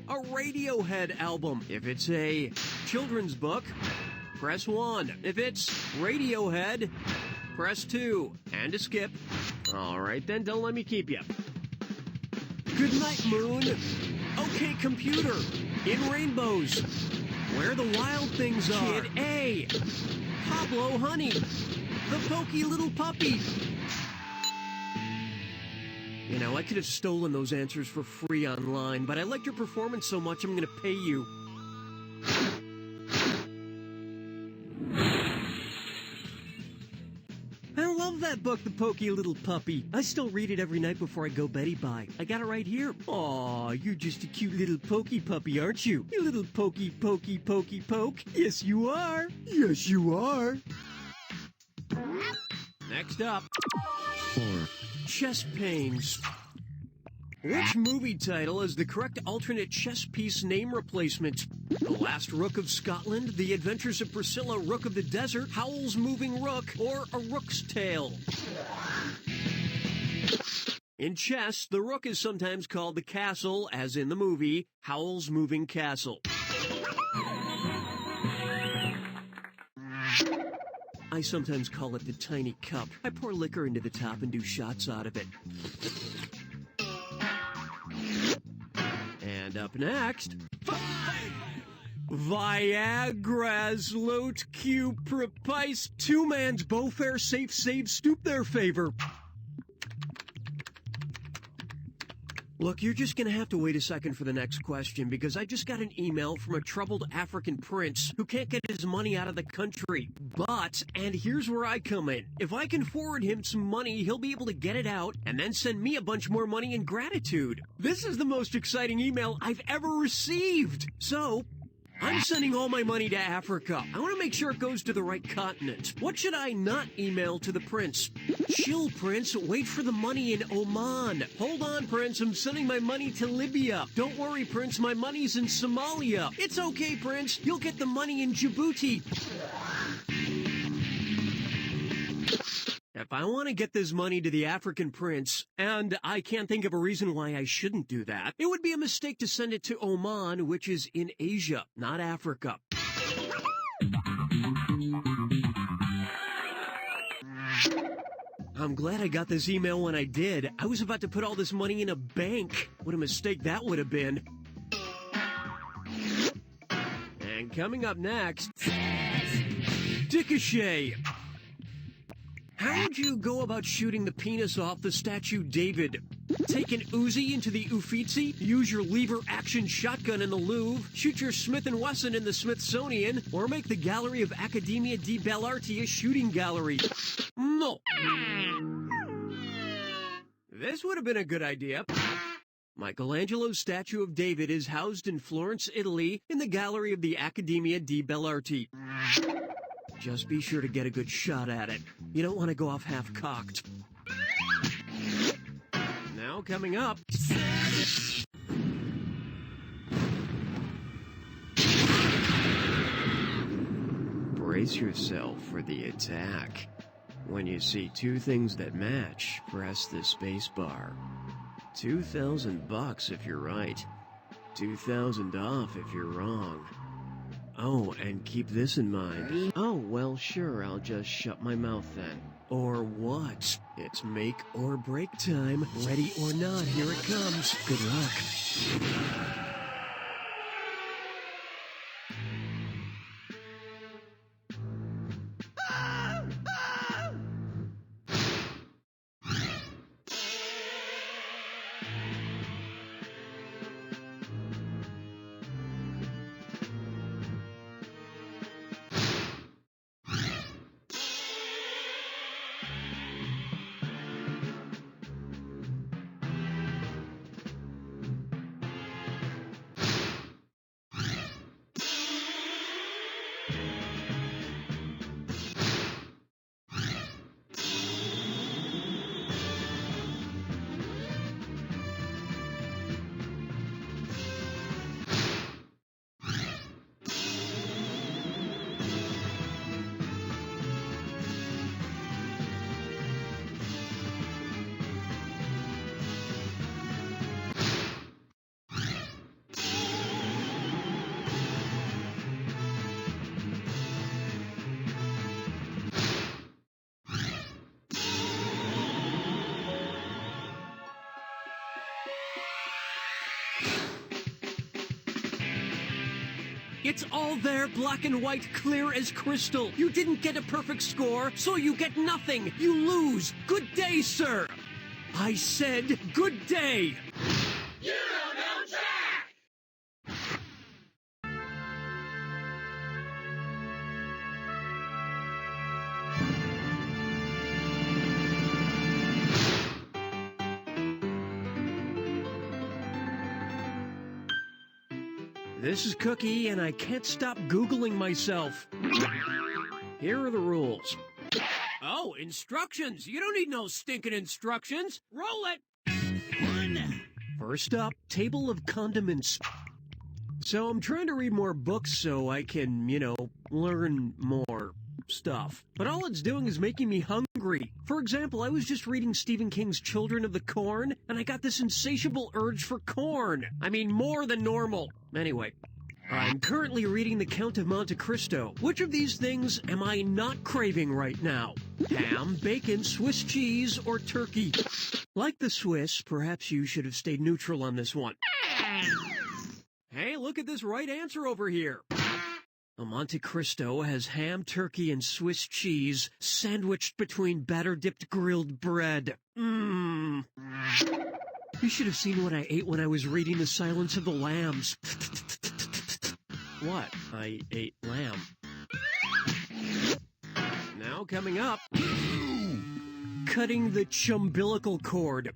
a Radiohead album. If it's a children's book, press 1. If it's Radiohead, press 2. And to skip. All right, then, don't let me keep you. Good night, Moon. Okay, computer. In rainbows. Where the wild things are. Kid A. Pablo Honey. The pokey little puppy. You know, I could have stolen those answers for free online, but I liked your performance so much I'm gonna pay you. I love that book, The Pokey Little Puppy. I still read it every night before I go Betty bye. I got it right here. Aw, you're just a cute little pokey puppy, aren't you? You little pokey, pokey, pokey, poke. Yes, you are. Yes, you are. Next up. 4. Chest pains. Which movie title is the correct alternate chess piece name replacement? The Last Rook of Scotland, The Adventures of Priscilla, Rook of the Desert, Howl's Moving Rook, or A Rook's Tale? In chess, the rook is sometimes called the castle, as in the movie Howl's Moving Castle. I sometimes call it the tiny cup. I pour liquor into the top and do shots out of it. And up next, 5. Viagra's Lot Q Prepice 2-man's Beaufair Safe Save Stoop their favor. Look, you're just gonna have to wait a second for the next question because I just got an email from a troubled African prince who can't get his money out of the country. But, and here's where I come in, if I can forward him some money, he'll be able to get it out and then send me a bunch more money in gratitude. This is the most exciting email I've ever received. So, I'm sending all my money to Africa. I want to make sure it goes to the right continent. What should I not email to the prince? Chill, Prince. Wait for the money in Oman. Hold on, Prince. I'm sending my money to Libya. Don't worry, Prince. My money's in Somalia. It's okay, Prince. You'll get the money in Djibouti. If I want to get this money to the African prince, and I can't think of a reason why I shouldn't do that, it would be a mistake to send it to Oman, which is in Asia, not Africa. I'm glad I got this email when I did. I was about to put all this money in a bank. What a mistake that would have been. And coming up next, Ricochet. How would you go about shooting the penis off the statue David? Take an Uzi into the Uffizi, use your lever-action shotgun in the Louvre, shoot your Smith & Wesson in the Smithsonian, or make the Gallery of Accademia di Belle Arti a shooting gallery? No. This would have been a good idea. Michelangelo's statue of David is housed in Florence, Italy, in the Gallery of the Accademia di Belle Arti. Just be sure to get a good shot at it. You don't want to go off half-cocked. Now coming up... Brace yourself for the attack. When you see 2 things that match, press the space bar. $2,000 if you're right. 2,000 off if you're wrong. Oh, and keep this in mind. Oh, well, sure, I'll just shut my mouth then. Or what? It's make or break time. Ready or not, here it comes. Good luck. It's all there, black and white, clear as crystal. You didn't get a perfect score, so you get nothing. You lose. Good day, sir. I said good day. You don't know Jack! This is Cookie, and I can't stop Googling myself. Here are the rules. Oh, instructions! You don't need no stinking instructions! Roll it! First up, table of condiments. So I'm trying to read more books so I can, learn more stuff. But all it's doing is making me hungry. For example, I was just reading Stephen King's Children of the Corn, and I got this insatiable urge for corn. I mean, more than normal. Anyway, I'm currently reading The Count of Monte Cristo. Which of these things am I not craving right now? Ham, bacon, Swiss cheese, or turkey? Like the Swiss, perhaps you should have stayed neutral on this one. Hey, look at this right answer over here. A Monte Cristo has ham, turkey, and Swiss cheese sandwiched between batter-dipped grilled bread. Mmm. You should have seen what I ate when I was reading The Silence of the Lambs. What? I ate lamb. Now coming up, cutting the chumbilical cord.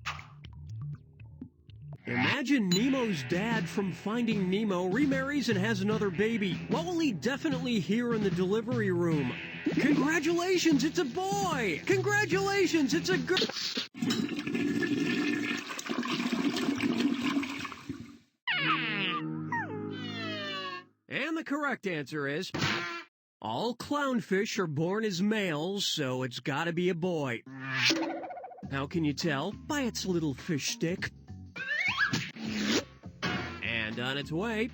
Imagine Nemo's dad from Finding Nemo remarries and has another baby. What will he definitely hear in the delivery room? Congratulations, it's a boy! Congratulations, it's a girl! And the correct answer is, all clownfish are born as males, so it's gotta be a boy. How can you tell? By its little fish stick. And on its way,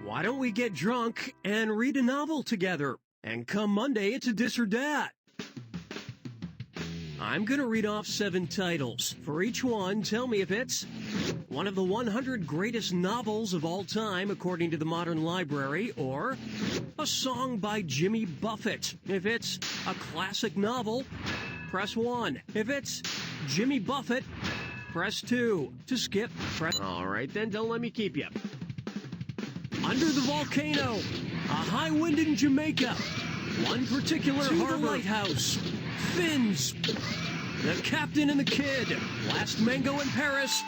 why don't we get drunk and read a novel together? And come Monday, it's a dis or dat. I'm gonna read off 7 titles. For each one, tell me if it's one of the 100 greatest novels of all time, according to the Modern Library, or a song by Jimmy Buffett. If it's a classic novel, press 1. If it's Jimmy Buffett, press 2. To skip, press... All right, then, don't let me keep you. Under the Volcano, a high wind in Jamaica, one particular harbor, the lighthouse, Fins, The Captain and the Kid, Last Mango in Paris.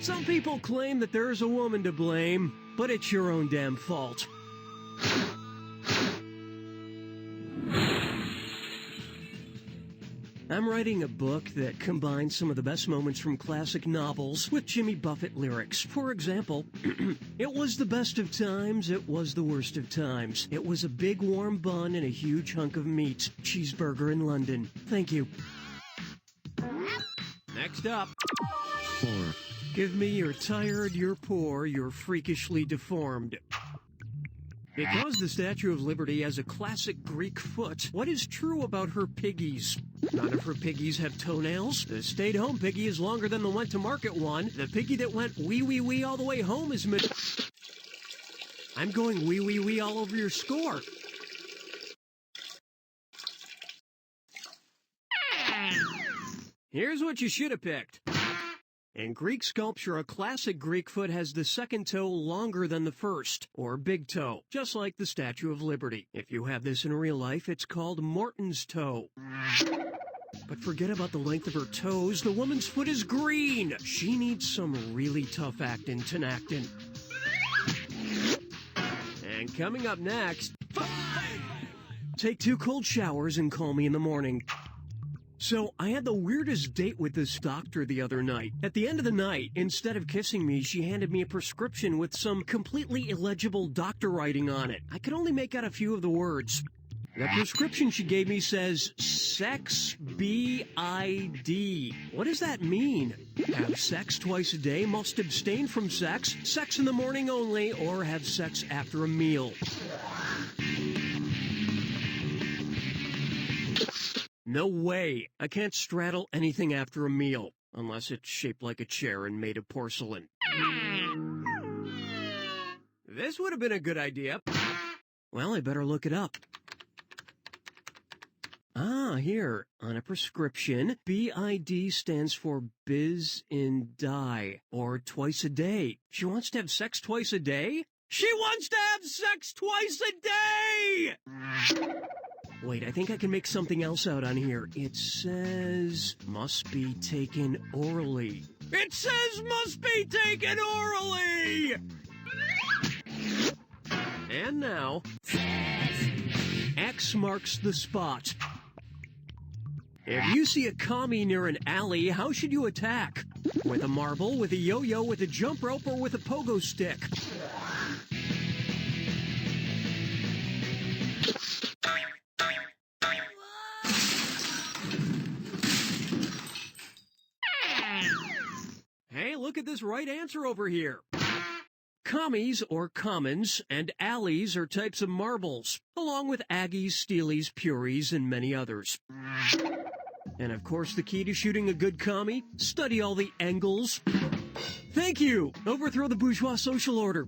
Some people claim that there's a woman to blame, but it's your own damn fault. I'm writing a book that combines some of the best moments from classic novels with Jimmy Buffett lyrics. For example, it was the best of times, it was the worst of times. It was a big warm bun and a huge hunk of meat. Cheeseburger in London. Thank you. Next up. 4. Give me you're tired, you're poor, you're freakishly deformed. Because the Statue of Liberty has a classic Greek foot, what is true about her piggies? None of her piggies have toenails. The stayed-home piggy is longer than the went-to-market one. The piggy that went wee-wee-wee all the way home is I'm going wee-wee-wee all over your score. Here's what you should have picked. In Greek sculpture, a classic Greek foot has the second toe longer than the first, or big toe, just like the Statue of Liberty. If you have this in real life, it's called Morton's toe. But forget about the length of her toes, the woman's foot is green! She needs some really tough actin' tenactin'. And coming up next, 5! Take 2 cold showers and call me in the morning. So, I had the weirdest date with this doctor the other night. At the end of the night, instead of kissing me, she handed me a prescription with some completely illegible doctor writing on it. I could only make out a few of the words. The prescription she gave me says, sex B-I-D. What does that mean? Have sex twice a day, must abstain from sex, sex in the morning only, or have sex after a meal. No way. I can't straddle anything after a meal, unless it's shaped like a chair and made of porcelain. This would have been a good idea. Well, I better look it up. Ah, here, on a prescription, BID stands for biz in die, or twice a day. She wants to have sex twice a day? She wants to have sex twice a day! Wait, I think I can make something else out on here. It says, must be taken orally. It says must be taken orally! And now, X marks the spot. If you see a commie near an alley, how should you attack? With a marble, with a yo-yo, with a jump rope, or with a pogo stick? Hey, look at this right answer over here. Commies, or commons, and alleys are types of marbles, along with Aggies, Steelies, Puries, and many others. And of course, the key to shooting a good commie? Study all the angles. Thank you! Overthrow the bourgeois social order.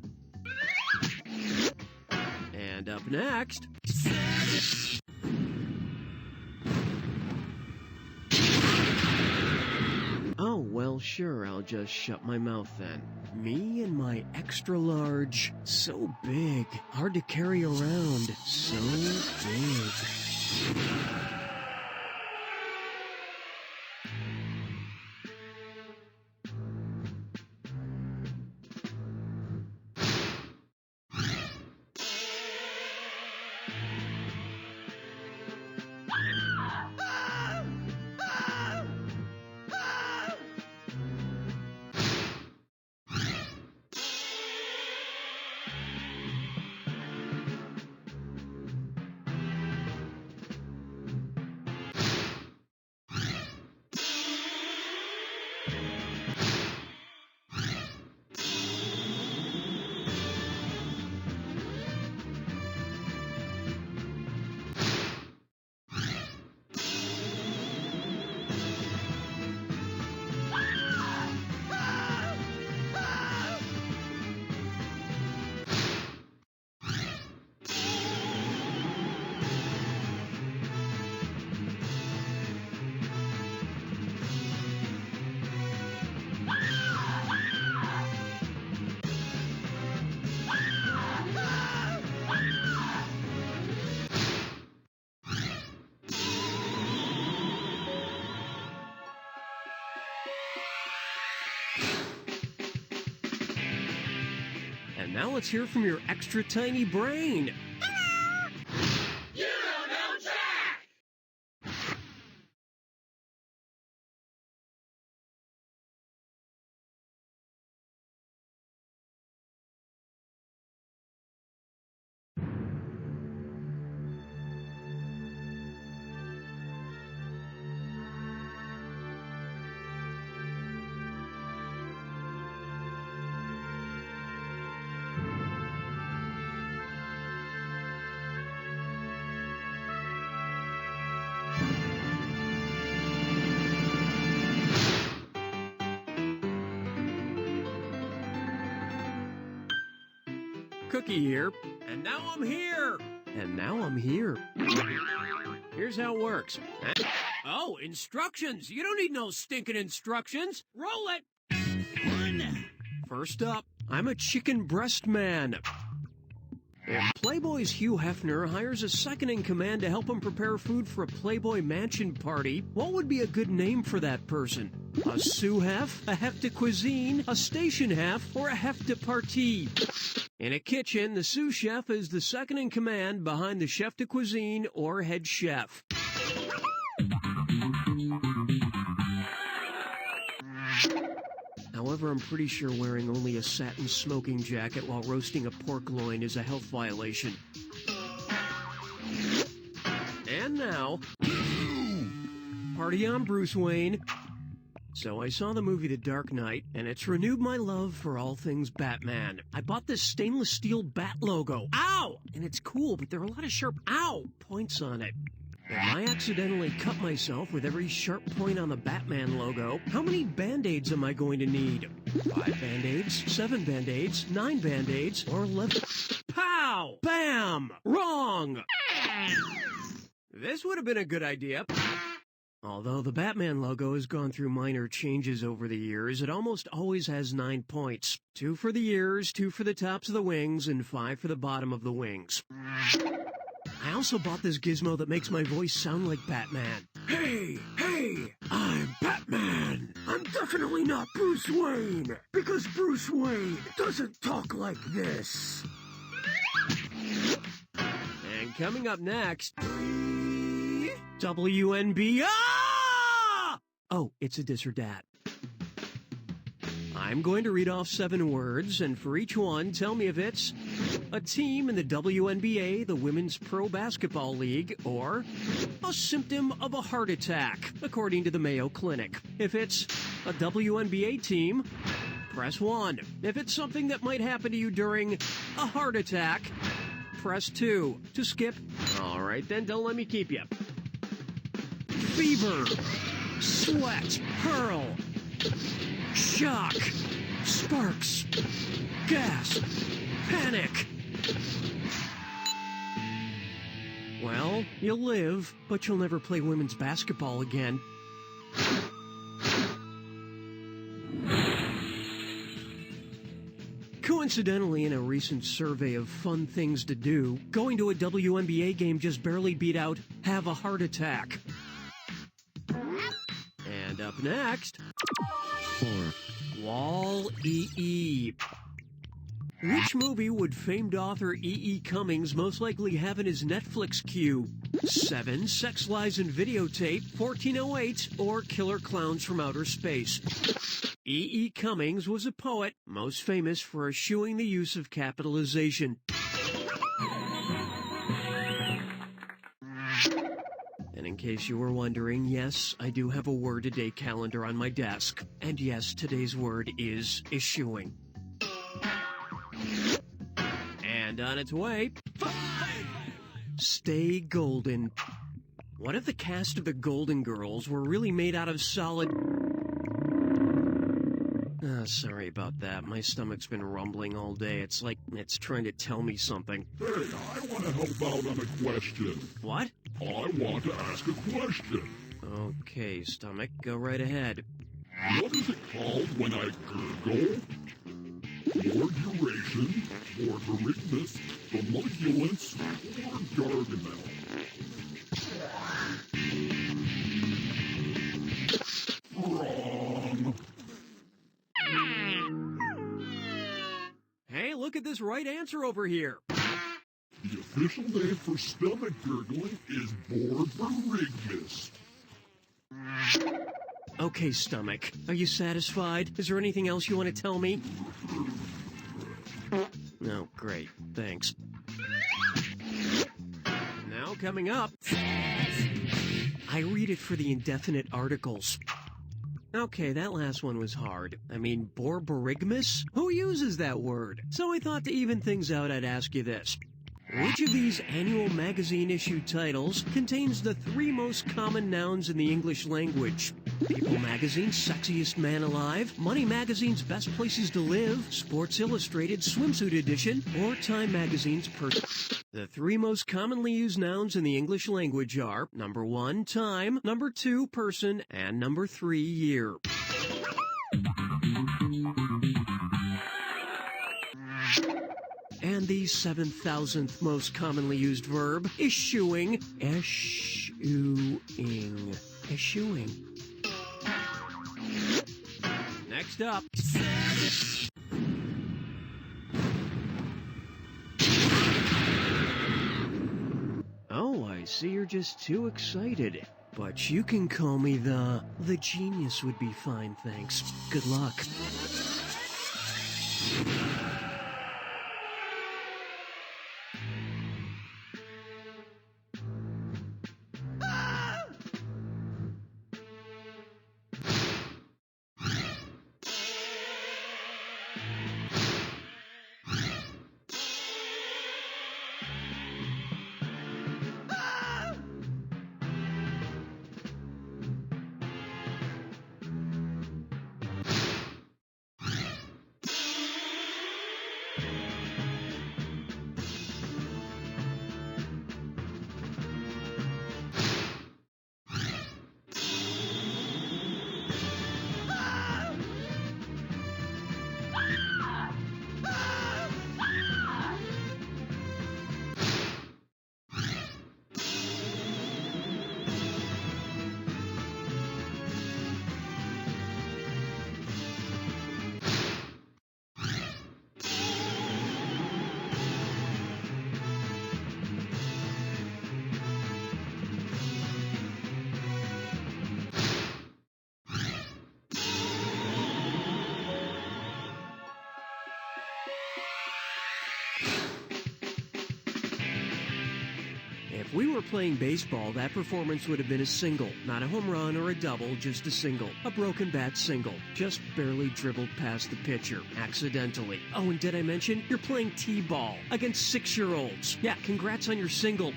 And up next... Oh, well, sure, I'll just shut my mouth then. Me and my extra large, so big, hard to carry around, so big. And now let's hear from your extra tiny brain. You don't know Jack! Cookie here, and now I'm here, and now I'm here. Here's how it works. Oh, instructions! You don't need no stinking instructions. Roll it. First up, I'm a chicken breast man. If Playboy's Hugh Hefner hires a second-in-command to help him prepare food for a Playboy mansion party, what would be a good name for that person? A sous chef, a chef de cuisine, a station chef, or a chef de partie? In a kitchen, the sous chef is the second-in-command behind the chef de cuisine or head chef. However, I'm pretty sure wearing only a satin smoking jacket while roasting a pork loin is a health violation. And now, party on, Bruce Wayne. So I saw the movie The Dark Knight, and it's renewed my love for all things Batman. I bought this stainless steel bat logo. Ow! And it's cool, but there are a lot of sharp ow points on it. If I accidentally cut myself with every sharp point on the Batman logo, how many Band-Aids am I going to need? 5 Band-Aids, 7 Band-Aids, 9 Band-Aids, or 11... Pow! Bam! Wrong! This would have been a good idea. Although the Batman logo has gone through minor changes over the years, it almost always has 9 points. 2 for the ears, 2 for the tops of the wings, and 5 for the bottom of the wings. I also bought this gizmo that makes my voice sound like Batman. Hey, I'm Batman. I'm definitely not Bruce Wayne, because Bruce Wayne doesn't talk like this. And coming up next, WNB. Ah! Oh, it's a dis or dat. I'm going to read off 7 words, and for each one, tell me if it's a team in the WNBA, the Women's Pro Basketball League, or a symptom of a heart attack, according to the Mayo Clinic. If it's a WNBA team, press 1. If it's something that might happen to you during a heart attack, press 2. To skip, all right, then don't let me keep you. Fever, sweat, hurl, shock, sparks, gasp, panic. Well, you'll live, but you'll never play women's basketball again. Coincidentally, in a recent survey of fun things to do, going to a WNBA game just barely beat out have a heart attack. And up next, 4. Wall-E. Which movie would famed author E.E. Cummings most likely have in his Netflix queue? 7. Sex, Lies, and Videotape, 1408, or Killer Clowns from Outer Space. E.E. Cummings was a poet, most famous for eschewing the use of capitalization. And in case you were wondering, yes, I do have a word-a-day calendar on my desk. And yes, today's word is eschewing. And on its way, 5. Stay golden. What if the cast of the Golden Girls were really made out of solid... sorry about that. My stomach's been rumbling all day. It's like it's trying to tell me something. Hey, I want to help out on a question. What? I want to ask a question. Okay, stomach, go right ahead. What is it called when I gurgle? More duration, more correctness, homunculus, or gargamel? Wrong. Hey, look at this right answer over here. The official name for stomach gurgling is borborygmus. Okay, stomach, are you satisfied? Is there anything else you want to tell me? No, great, thanks. Now coming up, I read it for the indefinite articles. Okay, that last one was hard. I mean, borborygmus? Who uses that word? So I thought to even things out, I'd ask you this. Which of these annual magazine issue titles contains the 3 most common nouns in the English language? People Magazine's Sexiest Man Alive, Money Magazine's Best Places to Live, Sports Illustrated Swimsuit Edition, or Time Magazine's The 3 most commonly used nouns in the English language are number 1, time, number 2, person, and number 3, year. And the 7,000th most commonly used verb, eschewing. Eschewing. Eschewing. Next up. Oh, I see you're just too excited. But you can call me the genius would be fine, thanks. Good luck. If we were playing baseball, that performance would have been a single. Not a home run or a double, just a single. A broken bat single. Just barely dribbled past the pitcher, accidentally. Oh, and did I mention? You're playing T-ball against 6-year-olds. Yeah, congrats on your single.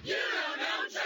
You don't know Jack!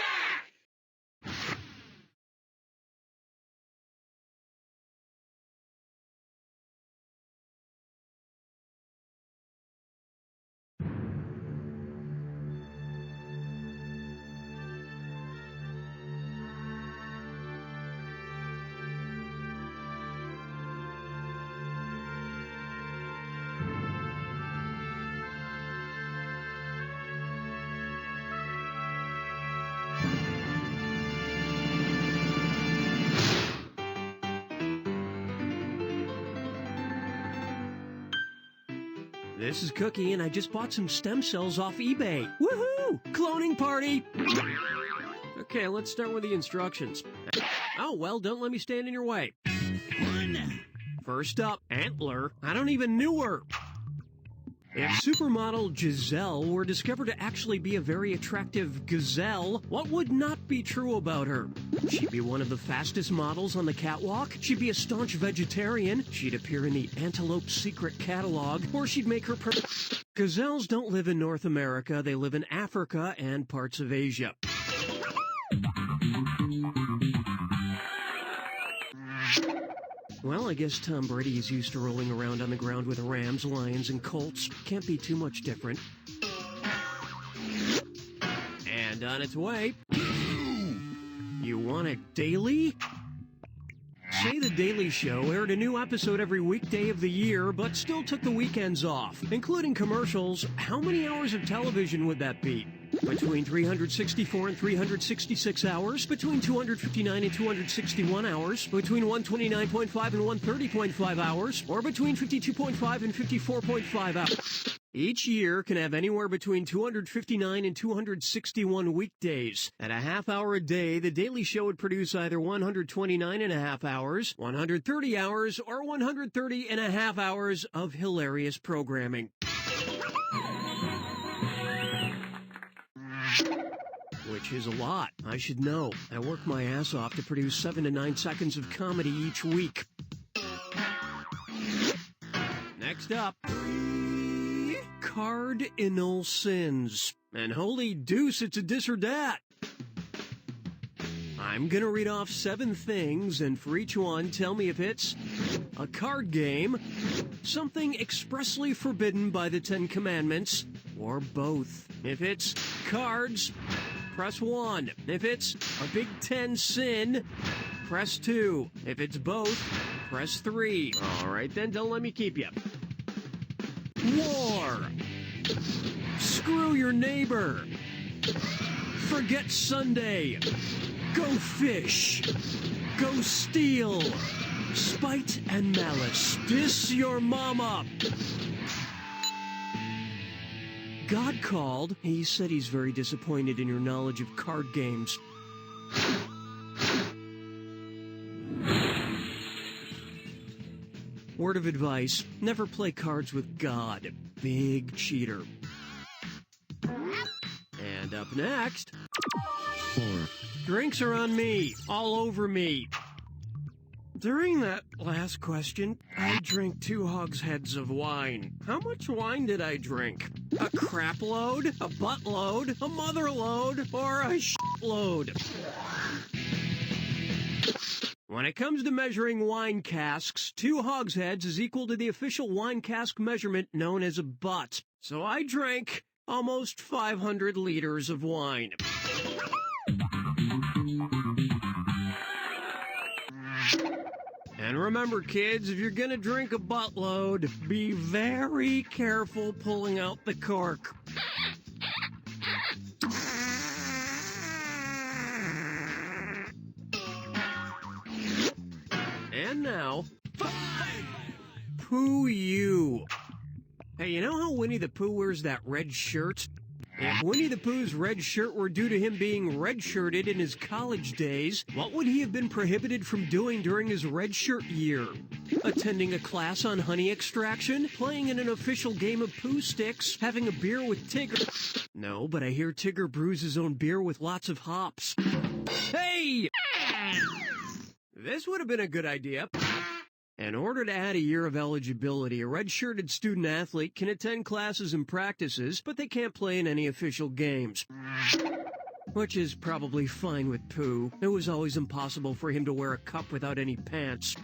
This is Cookie, and I just bought some stem cells off eBay. Woohoo! Cloning party! Okay, let's start with the instructions. Oh, well, don't let me stand in your way. First up, Antler. I don't even know her. If supermodel Giselle were discovered to actually be a very attractive gazelle, what would not be true about her? She'd be one of the fastest models on the catwalk, she'd be a staunch vegetarian, she'd appear in the Antelope Secret catalog, or she'd make her Gazelles don't live in North America, they live in Africa and parts of Asia. Well, I guess Tom Brady is used to rolling around on the ground with Rams, Lions, and Colts. Can't be too much different. And on its way... You want it daily? Say The Daily Show aired a new episode every weekday of the year, but still took the weekends off, including commercials. How many hours of television would that be? Between 364 and 366 hours, between 259 and 261 hours, between 129.5 and 130.5 hours, or between 52.5 and 54.5 hours. Each year can have anywhere between 259 and 261 weekdays. At a half hour a day, The Daily Show would produce either 129 and a half hours, 130 hours, or 130 and a half hours of hilarious programming. Which is a lot. I should know. I work my ass off to produce 7 to 9 seconds of comedy each week. Next up, cardinal sins. And holy deuce, it's a dis or dat. I'm gonna read off 7 things, and for each one, tell me if it's a card game, something expressly forbidden by the 10 Commandments, or both. If it's cards, press 1. If it's a Big Ten sin, press 2. If it's both, press 3. All right, then, don't let me keep you. War. Screw your neighbor. Forget Sunday. Go fish. Go steal. Spite and malice. Diss your mama. God called. He said he's very disappointed in your knowledge of card games. Word of advice, never play cards with God. Big cheater. And up next... 4. Drinks are on me. All over me. During that last question, I drank 2 hogsheads of wine. How much wine did I drink? A crap load? A butt load? A mother load? Or a shit load? When it comes to measuring wine casks, 2 hogsheads is equal to the official wine cask measurement known as a butt. So I drank almost 500 liters of wine. And remember, kids, if you're gonna drink a buttload, be very careful pulling out the cork. And now, Pooh you. Hey, you know how Winnie the Pooh wears that red shirt? If Winnie the Pooh's red shirt were due to him being red-shirted in his college days, what would he have been prohibited from doing during his red shirt year? Attending a class on honey extraction? Playing in an official game of Pooh Sticks? Having a beer with Tigger? No, but I hear Tigger brews his own beer with lots of hops. Hey! This would have been a good idea. In order to add a year of eligibility, a red-shirted student-athlete can attend classes and practices, but they can't play in any official games. Which is probably fine with Pooh. It was always impossible for him to wear a cup without any pants.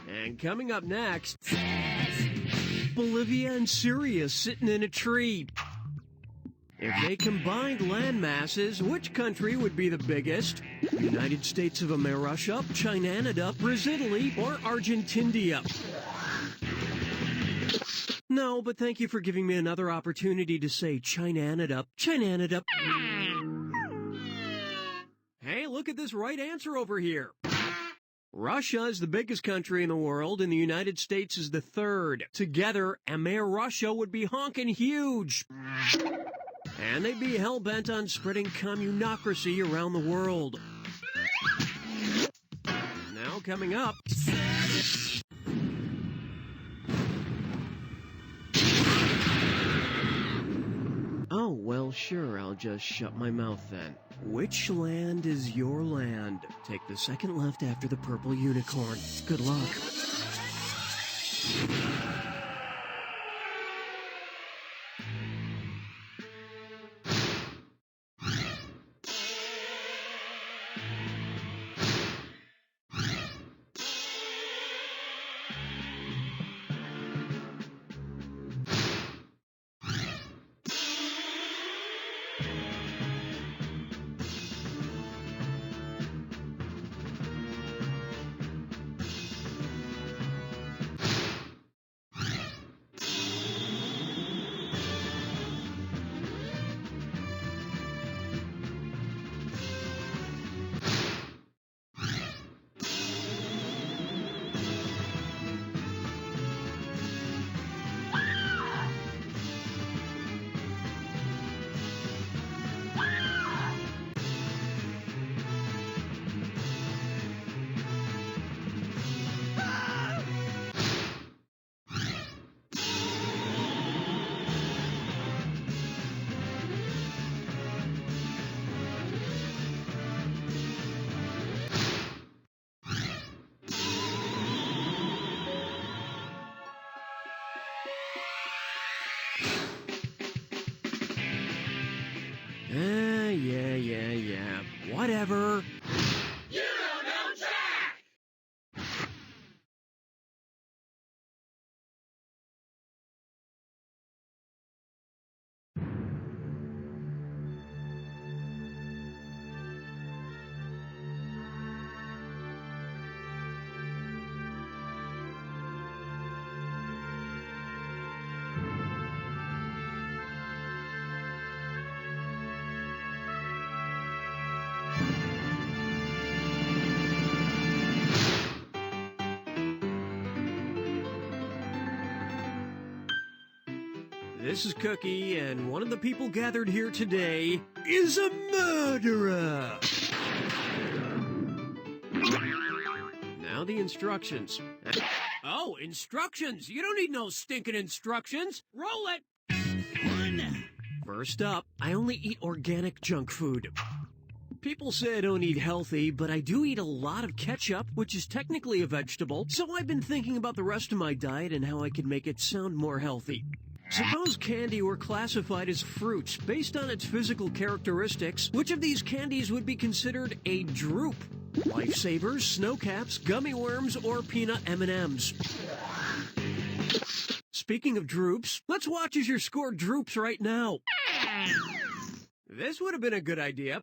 And coming up next, Bolivia and Syria sitting in a tree. If they combined land masses, which country would be the biggest? United States of America, China, Brazil, or Argentina? No, but thank you for giving me another opportunity to say China. Hey, look at this right answer over here. Russia is the biggest country in the world, and the United States is the third. Together, Russia would be honkin' huge. And they'd be hell-bent on spreading communocracy around the world. Now coming up... Oh, well, sure, I'll just shut my mouth then. Which land is your land? Take the second left after the purple unicorn. Good luck. Yeah. Whatever. You don't know Jack! This is Cookie, and one of the people gathered here today is a murderer. Now the instructions. Oh, instructions! You don't need no stinking instructions! Roll it! First up, I only eat organic junk food. People say I don't eat healthy, but I do eat a lot of ketchup, which is technically a vegetable, so I've been thinking about the rest of my diet and how I can make it sound more healthy. Suppose candy were classified as fruits based on its physical characteristics. Which of these candies would be considered a droop? Lifesavers, snow caps, gummy worms, or peanut M&Ms? Speaking of droops, let's watch as your score droops right now. This would have been a good idea.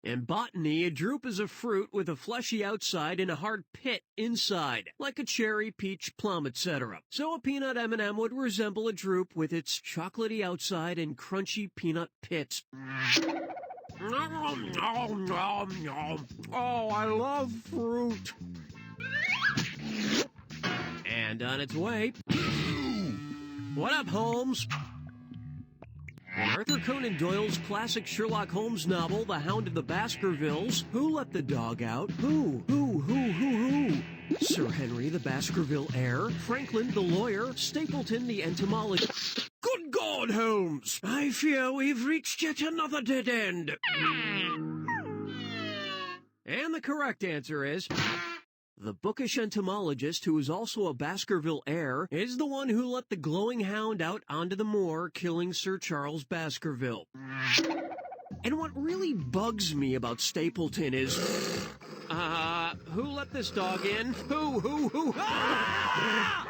In botany, a drupe is a fruit with a fleshy outside and a hard pit inside, like a cherry, peach, plum, etc. So a peanut M&M would resemble a drupe with its chocolatey outside and crunchy peanut pit. Oh, I love fruit. And on its way... What up, Holmes? In Arthur Conan Doyle's classic Sherlock Holmes novel, The Hound of the Baskervilles, who let the dog out? Who? Sir Henry, the Baskerville heir, Franklin, the lawyer, Stapleton, the entomologist. Good God, Holmes! I fear we've reached yet another dead end. And the correct answer is... the bookish entomologist, who is also a Baskerville heir, is the one who let the glowing hound out onto the moor, killing Sir Charles Baskerville. And what really bugs me about Stapleton is... who let this dog in? Who? Ah!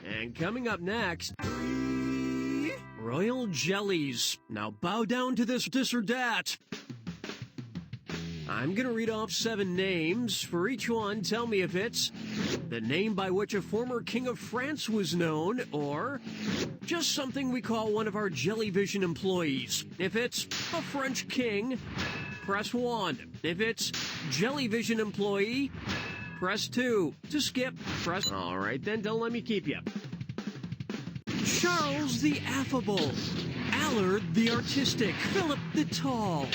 And coming up next... Royal Jellies. Now bow down to this or that. I'm gonna read off 7 names. For each one, tell me if it's the name by which a former king of France was known, or just something we call one of our Jellyvision employees. If it's a French king, press 1. If it's Jellyvision employee, press 2. To skip, press... All right, then, don't let me keep you. Charles the Affable, Allard the Artistic, Philip the Tall,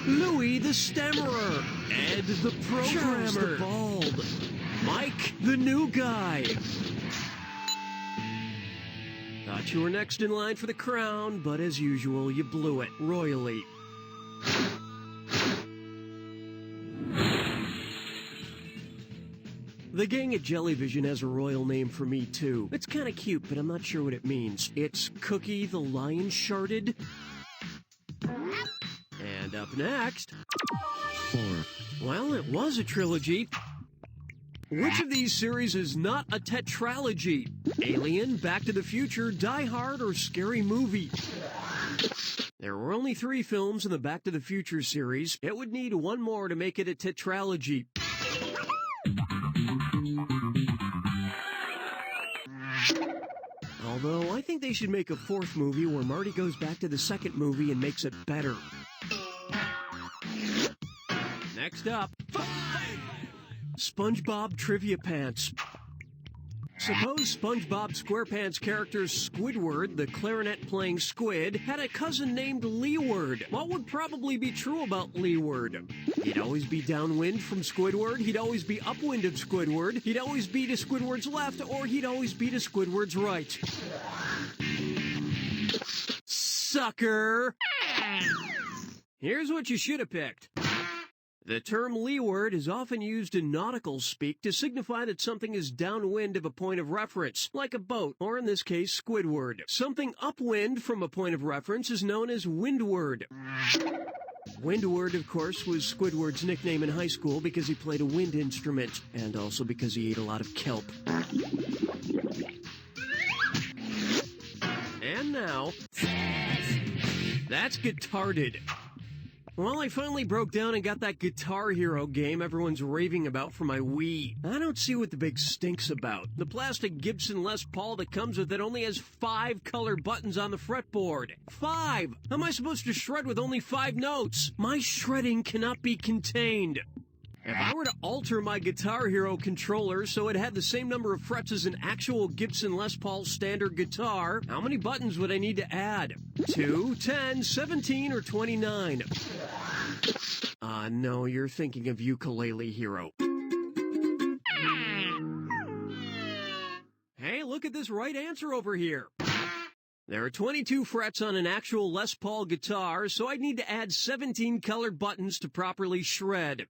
Louis the Stammerer, Ed the Programmer, Charles the Bald, Mike the New Guy. Thought you were next in line for the crown, but as usual, you blew it royally. The gang at Jellyvision has a royal name for me, too. It's kind of cute, but I'm not sure what it means. It's Cookie the Lion Sharded. And up next... 4. Well, it was a trilogy. Which of these series is not a tetralogy? Alien, Back to the Future, Die Hard, or Scary Movie? There were only 3 films in the Back to the Future series. It would need 1 more to make it a tetralogy. Although, I think they should make a 4th movie where Marty goes back to the 2nd movie and makes it better. Next up, 5! SpongeBob Trivia Pants. Suppose SpongeBob SquarePants character Squidward, the clarinet-playing squid, had a cousin named Leeward. What would probably be true about Leeward? He'd always be downwind from Squidward, he'd always be upwind of Squidward, he'd always be to Squidward's left, or he'd always be to Squidward's right. Sucker! Here's what you should have picked. The term leeward is often used in nautical speak to signify that something is downwind of a point of reference, like a boat, or in this case, Squidward. Something upwind from a point of reference is known as windward. Windward, of course, was Squidward's nickname in high school because he played a wind instrument, and also because he ate a lot of kelp. And now, that's Guitarded. Well, I finally broke down and got that Guitar Hero game everyone's raving about for my Wii. I don't see what the big stink's about. The plastic Gibson Les Paul that comes with it only has 5 color buttons on the fretboard. 5! How am I supposed to shred with only 5 notes? My shredding cannot be contained. If I were to alter my Guitar Hero controller so it had the same number of frets as an actual Gibson Les Paul standard guitar, how many buttons would I need to add? 2, 10, 17, or 29? No, you're thinking of Ukulele Hero. Hey, look at this right answer over here. There are 22 frets on an actual Les Paul guitar, so I'd need to add 17 colored buttons to properly shred.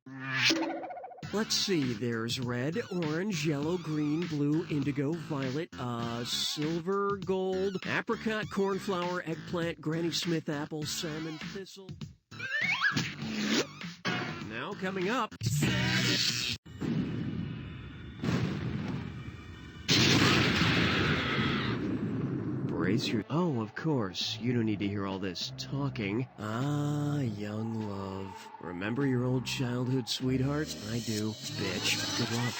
Let's see, there's red, orange, yellow, green, blue, indigo, violet, silver, gold, apricot, cornflower, eggplant, Granny Smith apple, salmon, thistle. Now coming up... Brace your... Oh, of course. You don't need to hear all this talking. Ah, young love. Remember your old childhood sweetheart? I do. Bitch. Good luck.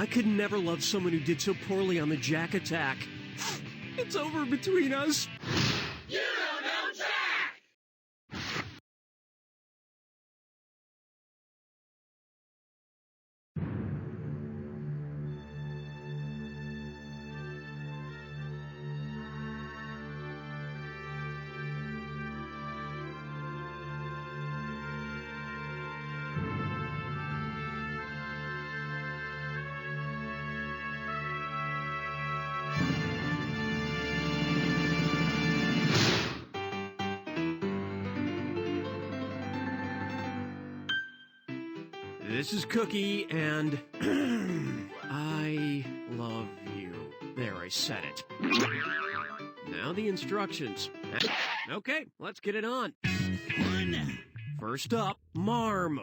I could never love someone who did so poorly on the Jack Attack. It's over between us. You don't know Jack! This is Cookie, and I love you. There, I said it. Now the instructions. Okay, let's get it on. First up, Marm.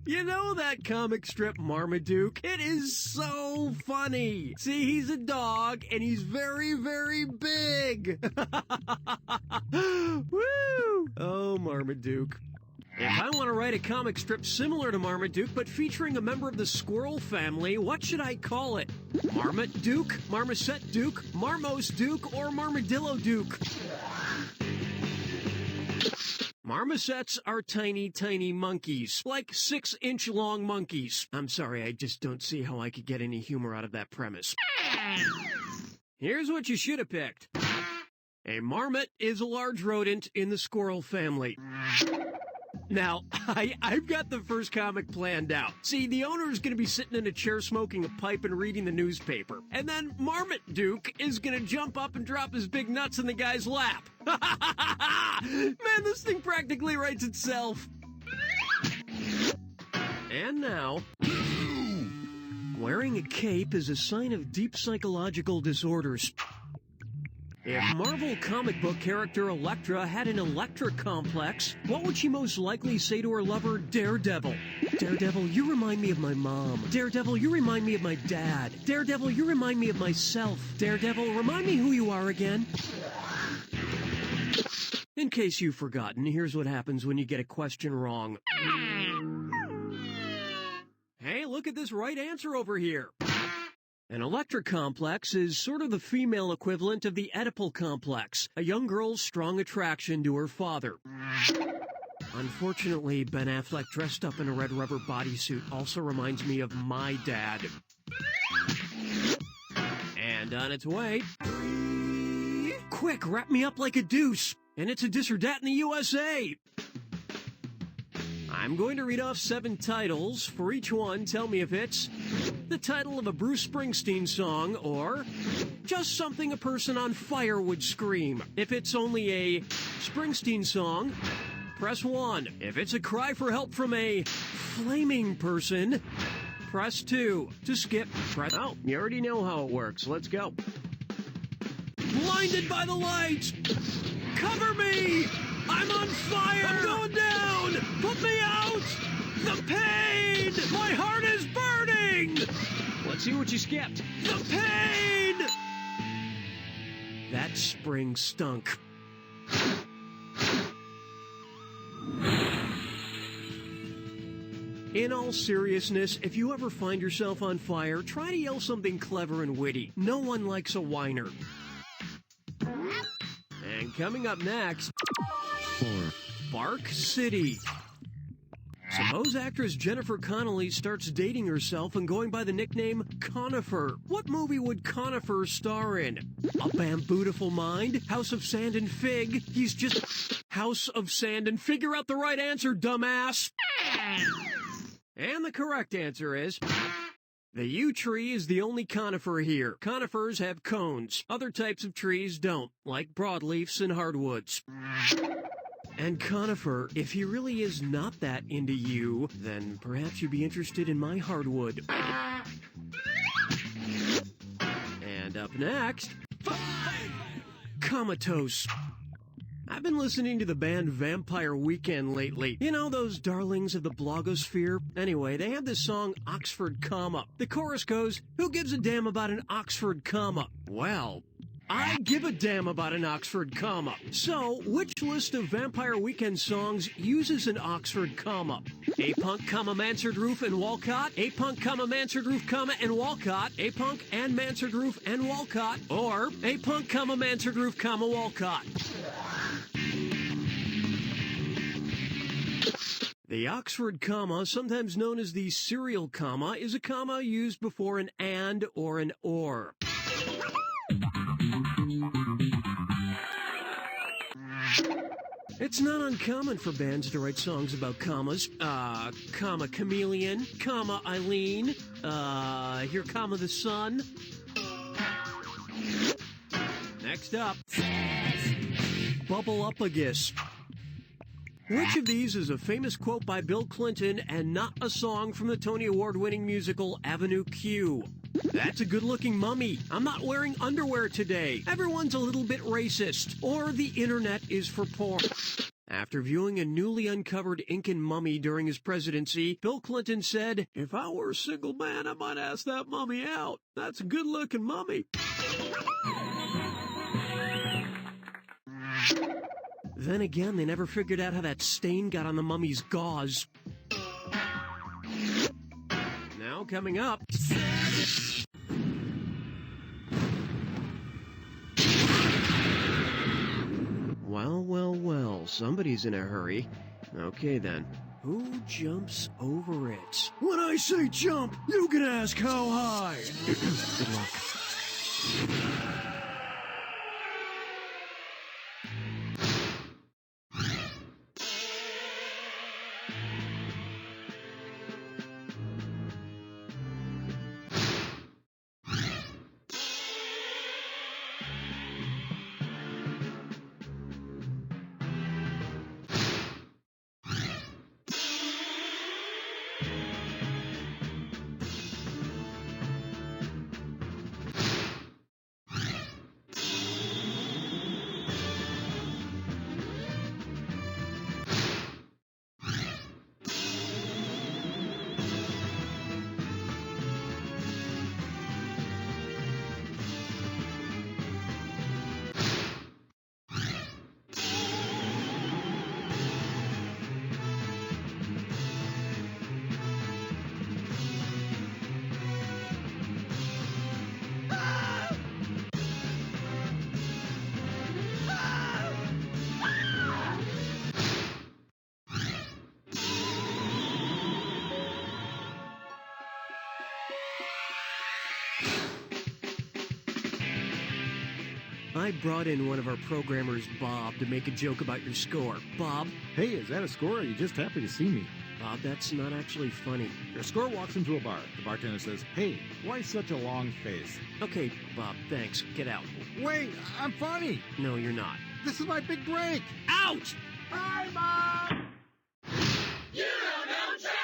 You know that comic strip Marmaduke? It is so funny. See, he's a dog, and he's very, very big. Woo! Oh, Marmaduke. If I want to write a comic strip similar to Marmaduke, but featuring a member of the squirrel family, what should I call it? Marmot Duke, Marmoset Duke, Marmos Duke, or Marmadillo Duke? Marmosets are tiny, tiny monkeys, like 6-inch long monkeys. I'm sorry, I just don't see how I could get any humor out of that premise. Here's what you should have picked. A marmot is a large rodent in the squirrel family. Now, I've got the first comic planned out. See, the owner is going to be sitting in a chair smoking a pipe and reading the newspaper. And then Marmot Duke is going to jump up and drop his big nuts in the guy's lap. Man, this thing practically writes itself. And now, wearing a cape is a sign of deep psychological disorders. If Marvel comic book character Elektra had an electric complex, what would she most likely say to her lover, Daredevil? Daredevil, you remind me of my mom. Daredevil, you remind me of my dad. Daredevil, you remind me of myself. Daredevil, remind me who you are again. In case you've forgotten, here's what happens when you get a question wrong. Hey, look at this right answer over here. An electric complex is sort of the female equivalent of the Oedipal complex, a young girl's strong attraction to her father. Unfortunately, Ben Affleck dressed up in a red rubber bodysuit also reminds me of my dad. And on its way... Quick, wrap me up like a deuce! And it's a dis or dat in the USA! I'm going to read off 7 titles. For each one, tell me if it's the title of a Bruce Springsteen song or just something a person on fire would scream. If it's only a Springsteen song, press 1. If it's a cry for help from a flaming person, press 2. To skip, press... Oh, you already know how it works. Let's go. Blinded by the lights! Cover me! I'm on fire! I'm going down! Put me out! The pain! My heart is burning! Let's see what you skipped. The pain! That spring stunk. In all seriousness, if you ever find yourself on fire, try to yell something clever and witty. No one likes a whiner. And coming up next... Bark City. Suppose actress Jennifer Connelly starts dating herself and going by the nickname Conifer. What movie would Conifer star in? A Bambootiful Mind? House of Sand and Fig? He's just House of Sand and figure out the right answer, dumbass! And the correct answer is... The yew tree is the only conifer here. Conifers have cones. Other types of trees don't, like broadleafs and hardwoods. And Conifer, if he really is not that into you, then perhaps you'd be interested in my hardwood. And up next, Comatose. I've been listening to the band Vampire Weekend lately. You know, those darlings of the blogosphere? Anyway, they have this song, Oxford Comma. The chorus goes, who gives a damn about an Oxford comma? Well, I give a damn about an Oxford comma. So, which list of Vampire Weekend songs uses an Oxford comma? A-Punk, comma, Mansard Roof and Walcott, A-Punk, comma, Mansard Roof, comma, and Walcott, A-Punk and Mansard Roof and Walcott, or A-Punk, comma, Mansard Roof, comma, Walcott. The Oxford comma, sometimes known as the serial comma, is a comma used before an and or an or. It's not uncommon for bands to write songs about commas. Comma Chameleon, comma Eileen, here comma the sun. Next up, Bubble-Uppagus. Which of these is a famous quote by Bill Clinton and not a song from the Tony Award-winning musical Avenue Q? That's a good-looking mummy. I'm not wearing underwear today. Everyone's a little bit racist. Or the internet is for porn. After viewing a newly uncovered Incan mummy during his presidency, Bill Clinton said, "If I were a single man, I might ask that mummy out. That's a good-looking mummy." Then again, they never figured out how that stain got on the mummy's gauze. Now coming up... Well, somebody's in a hurry. Okay then, who jumps over it? When I say jump, you can ask how high. Good luck. I brought in one of our programmers, Bob, to make a joke about your score. Bob? Hey, is that a score or are you just happy to see me? Bob, that's not actually funny. Your score walks into a bar. The bartender says, "Hey, why such a long face?" Okay, Bob, thanks. Get out. Wait, I'm funny. No, you're not. This is my big break. Out! Bye, Bob! You don't know Jack!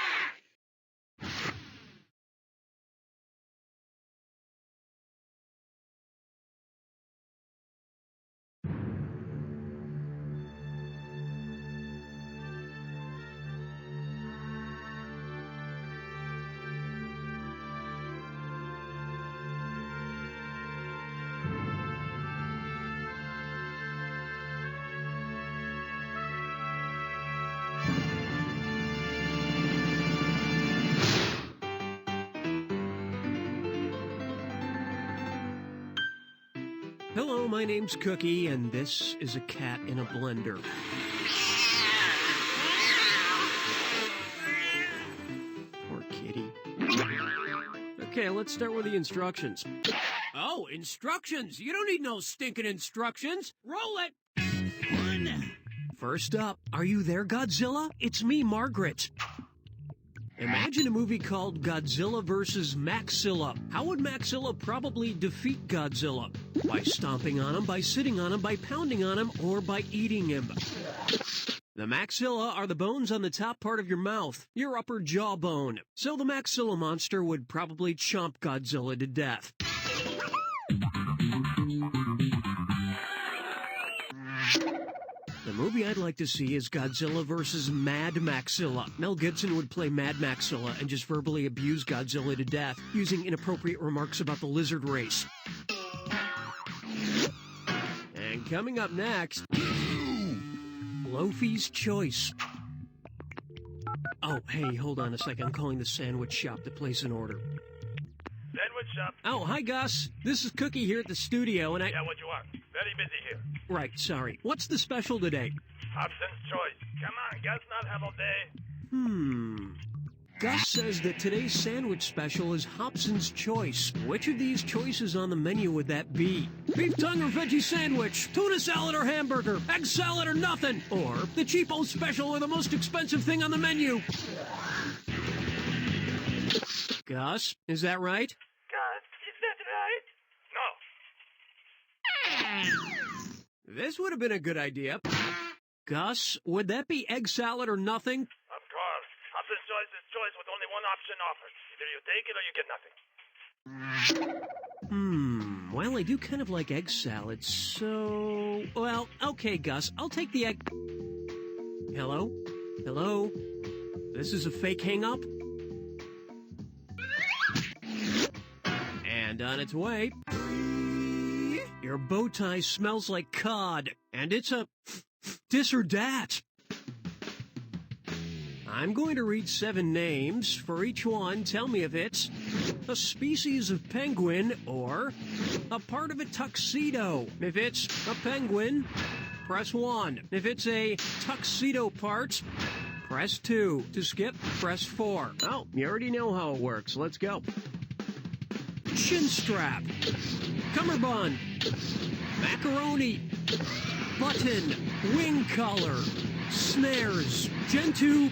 Hello, my name's Cookie, and this is a cat in a blender. Poor kitty. Okay, let's start with the instructions. Oh, instructions! You don't need no stinking instructions! Roll it! First up, are you there, Godzilla? It's me, Margaret. Imagine a movie called Godzilla vs. Maxilla. How would Maxilla probably defeat Godzilla? By stomping on him, by sitting on him, by pounding on him, or by eating him. The maxilla are the bones on the top part of your mouth, your upper jawbone. So the maxilla monster would probably chomp Godzilla to death. The movie I'd like to see is Godzilla vs. Mad Maxilla. Mel Gibson would play Mad Maxilla and just verbally abuse Godzilla to death, using inappropriate remarks about the lizard race. Coming up next, Loafy's Choice. Oh, hey, hold on a second. I'm calling the sandwich shop to place an order. Sandwich shop? Oh, hi, Gus. This is Cookie here at the studio, and Yeah, what you want? Very busy here. Right, sorry. What's the special today? Hobson's choice. Come on, guys, not have all day. Gus says that today's sandwich special is Hobson's Choice. Which of these choices on the menu would that be? Beef tongue or veggie sandwich? Tuna salad or hamburger? Egg salad or nothing? Or the cheapo special or the most expensive thing on the menu? Gus, is that right? Guys, is that right? No. This would have been a good idea. Gus, would that be egg salad or nothing? Of course. Hobson's choice is choice with only one option offered. Either you take it or you get nothing. Well, I do kind of like egg salad, so... Well, okay, Gus, I'll take the egg... Hello? Hello? This is a fake hang-up? And on its way... Your bow tie smells like cod, and it's a... Dis or dat. I'm going to read 7 names. For each one, tell me if it's a species of penguin or a part of a tuxedo. If it's a penguin, press 1. If it's a tuxedo part, press 2. To skip, press 4. Oh, you already know how it works. Let's go. Chin strap, cummerbund, macaroni, button, wing collar, snares, Gentoo.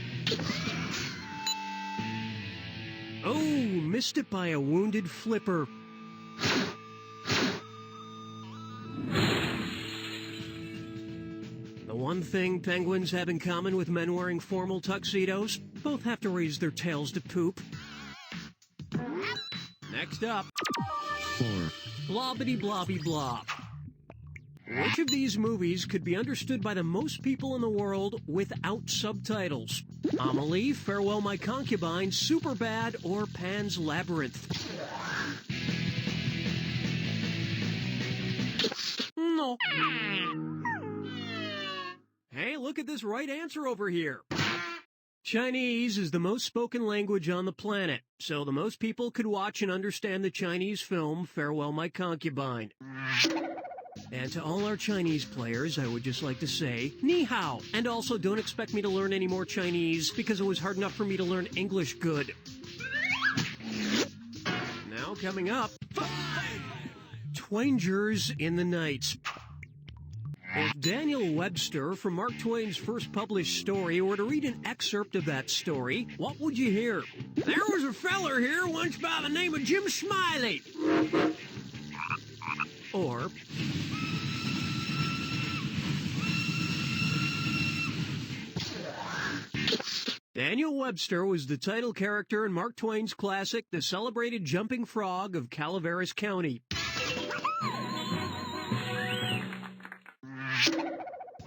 Oh, missed it by a wounded flipper. The one thing penguins have in common with men wearing formal tuxedos, both have to raise their tails to poop. Next up, 4. Blobbity blobby blob. Which of these movies could be understood by the most people in the world without subtitles? Amelie, Farewell My Concubine, Superbad, or Pan's Labyrinth? No. Hey, look at this right answer over here. Chinese is the most spoken language on the planet, so the most people could watch and understand the Chinese film Farewell My Concubine. And to all our Chinese players, I would just like to say, ni hao. And also, don't expect me to learn any more Chinese, because it was hard enough for me to learn English good. Now coming up, Twangers in the Night. If Daniel Webster from Mark Twain's first published story were to read an excerpt of that story, what would you hear? There was a feller here once by the name of Jim Smiley. Or... Daniel Webster was the title character in Mark Twain's classic, The Celebrated Jumping Frog of Calaveras County.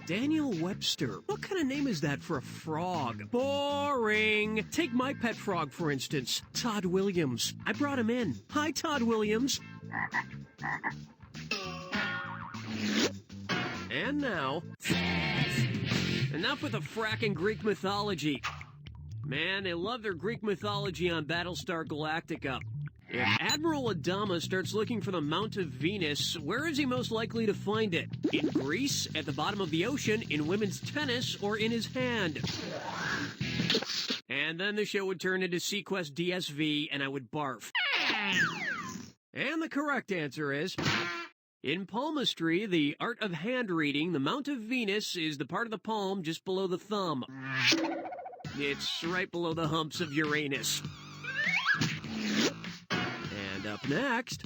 Daniel Webster. What kind of name is that for a frog? Boring. Take my pet frog, for instance, Todd Williams. I brought him in. Hi, Todd Williams. And now, enough with the fracking Greek mythology. Man, they love their Greek mythology on Battlestar Galactica. If Admiral Adama starts looking for the Mount of Venus, where is he most likely to find it? In Greece, at the bottom of the ocean, in women's tennis, or in his hand? And then the show would turn into Sequest DSV, and I would barf. And the correct answer is... In palmistry, the art of hand reading, the Mount of Venus is the part of the palm just below the thumb. It's right below the humps of Uranus. And up next...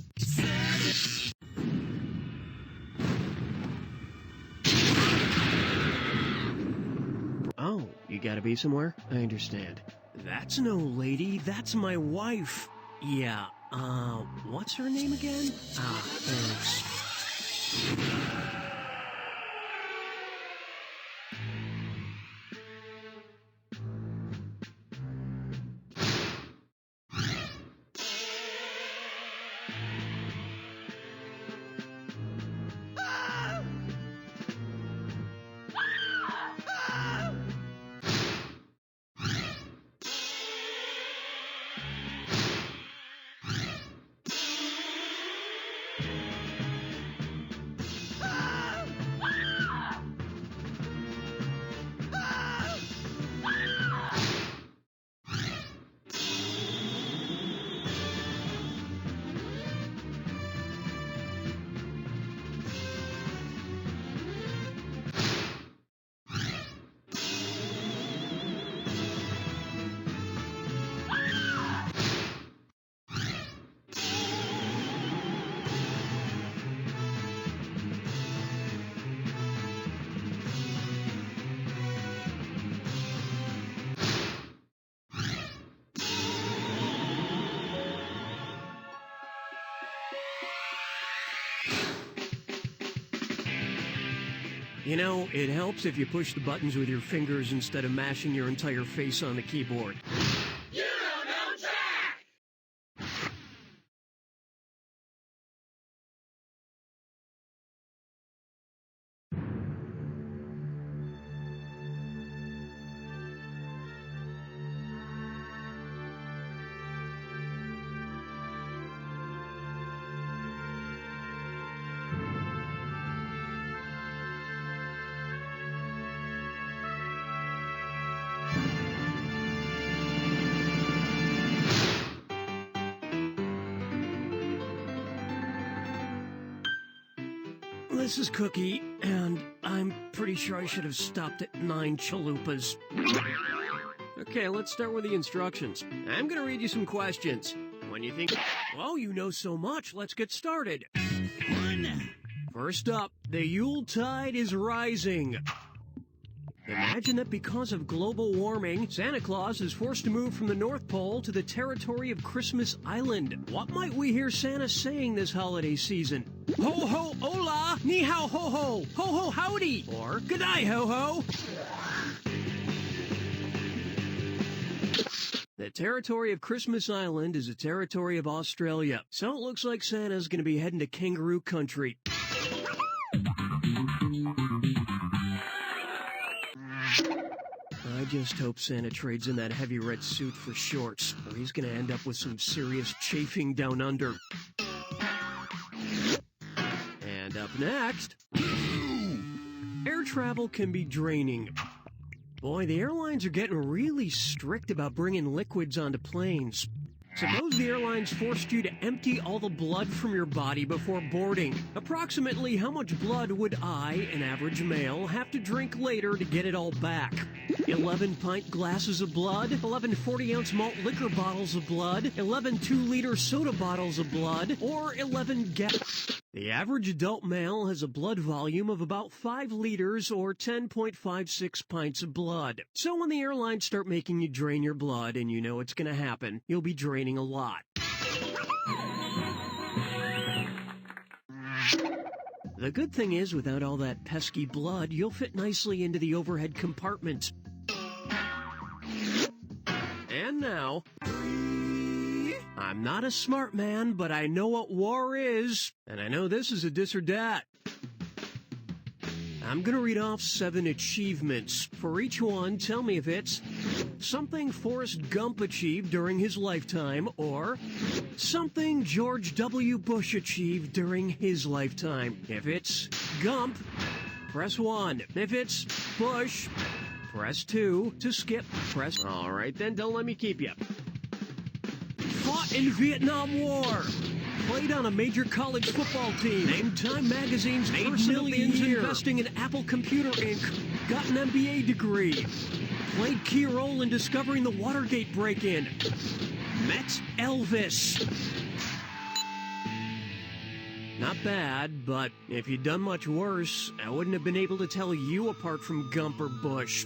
Oh, you gotta be somewhere? I understand. That's no lady, that's my wife. Yeah, what's her name again? Thanks. You know, it helps if you push the buttons with your fingers instead of mashing your entire face on the keyboard. You don't know Jack! This is Cookie, and I'm pretty sure I should have stopped at 9 chalupas. Okay, let's start with the instructions. I'm gonna read you some questions. When you think, oh, you know so much, let's get started. First up, the Yuletide is rising. Imagine that because of global warming, Santa Claus is forced to move from the North Pole to the territory of Christmas Island. What might we hear Santa saying this holiday season? Ho ho hola, ni hao ho ho, ho ho howdy, or g'day ho ho. The territory of Christmas Island is a territory of Australia, so it looks like Santa's gonna be heading to kangaroo country. I just hope Santa trades in that heavy red suit for shorts, or he's gonna end up with some serious chafing down under. And up next, air travel can be draining. Boy, the airlines are getting really strict about bringing liquids onto planes. Suppose the airlines forced you to empty all the blood from your body before boarding. Approximately how much blood would I, an average male, have to drink later to get it all back? 11 pint glasses of blood, 11 40-ounce malt liquor bottles of blood, 11 2-liter soda bottles of blood, or 11 The average adult male has a blood volume of about 5 liters or 10.56 pints of blood. So when the airlines start making you drain your blood, and you know it's going to happen, you'll be draining a lot. The good thing is, without all that pesky blood, you'll fit nicely into the overhead compartment. And now, I'm not a smart man, but I know what war is, and I know this is a dis or dat. I'm gonna read off 7 achievements. For each one, tell me if it's something Forrest Gump achieved during his lifetime, or something George W. Bush achieved during his lifetime. If it's Gump, press 1. If it's Bush, press 2. To skip, press... Alright then, don't let me keep you. Fought in Vietnam War. Played on a major college football team. Named Time Magazine's Person of the Year. Investing in Apple Computer Inc. Got an MBA degree. Played key role in discovering the Watergate break-in. Met Elvis. Not bad, but if you'd done much worse, I wouldn't have been able to tell you apart from Gump or Bush.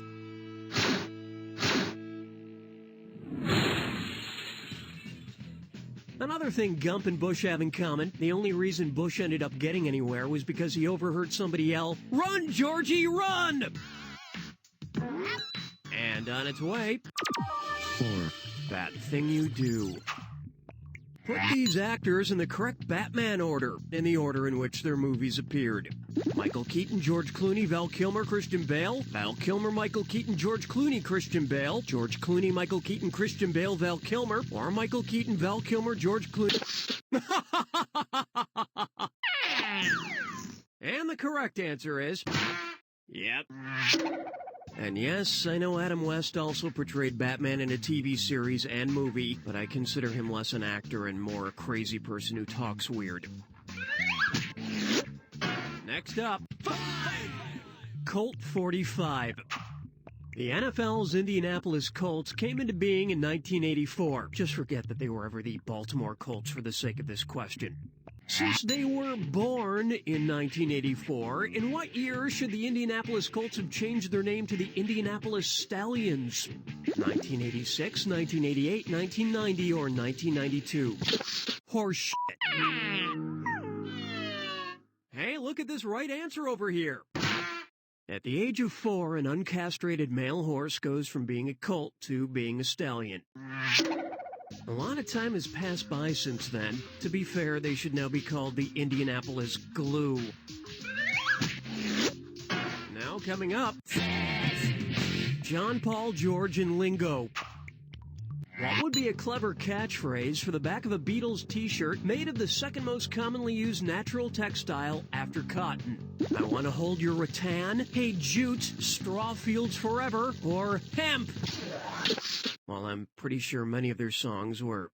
Another thing Gump and Bush have in common, the only reason Bush ended up getting anywhere was because he overheard somebody yell, "Run, Georgie, run!" And on its way, 4. That thing you do. Put these actors in the correct Batman order, in the order in which their movies appeared. Michael Keaton, George Clooney, Val Kilmer, Christian Bale. Val Kilmer, Michael Keaton, George Clooney, Christian Bale. George Clooney, Michael Keaton, Christian Bale, Val Kilmer. Or Michael Keaton, Val Kilmer, George Clooney. And the correct answer is... Yep. And yes, I know Adam West also portrayed Batman in a TV series and movie, but I consider him less an actor and more a crazy person who talks weird. Next up, 5. Colt 45. The NFL's Indianapolis Colts came into being in 1984. Just forget that they were ever the Baltimore Colts for the sake of this question. Since they were born in 1984, in what year should the Indianapolis Colts have changed their name to the Indianapolis Stallions? 1986, 1988, 1990, or 1992? Horseshit. Hey, look at this right answer over here. At the age of 4, an uncastrated male horse goes from being a colt to being a stallion. A lot of time has passed by since then. To be fair, they should now be called the Indianapolis Glue. Now coming up, John, Paul, George, and Lingo. What would be a clever catchphrase for the back of a Beatles t-shirt made of the second most commonly used natural textile after cotton? I want to hold your rattan, hey jute, straw fields forever, or hemp? Well, I'm pretty sure many of their songs were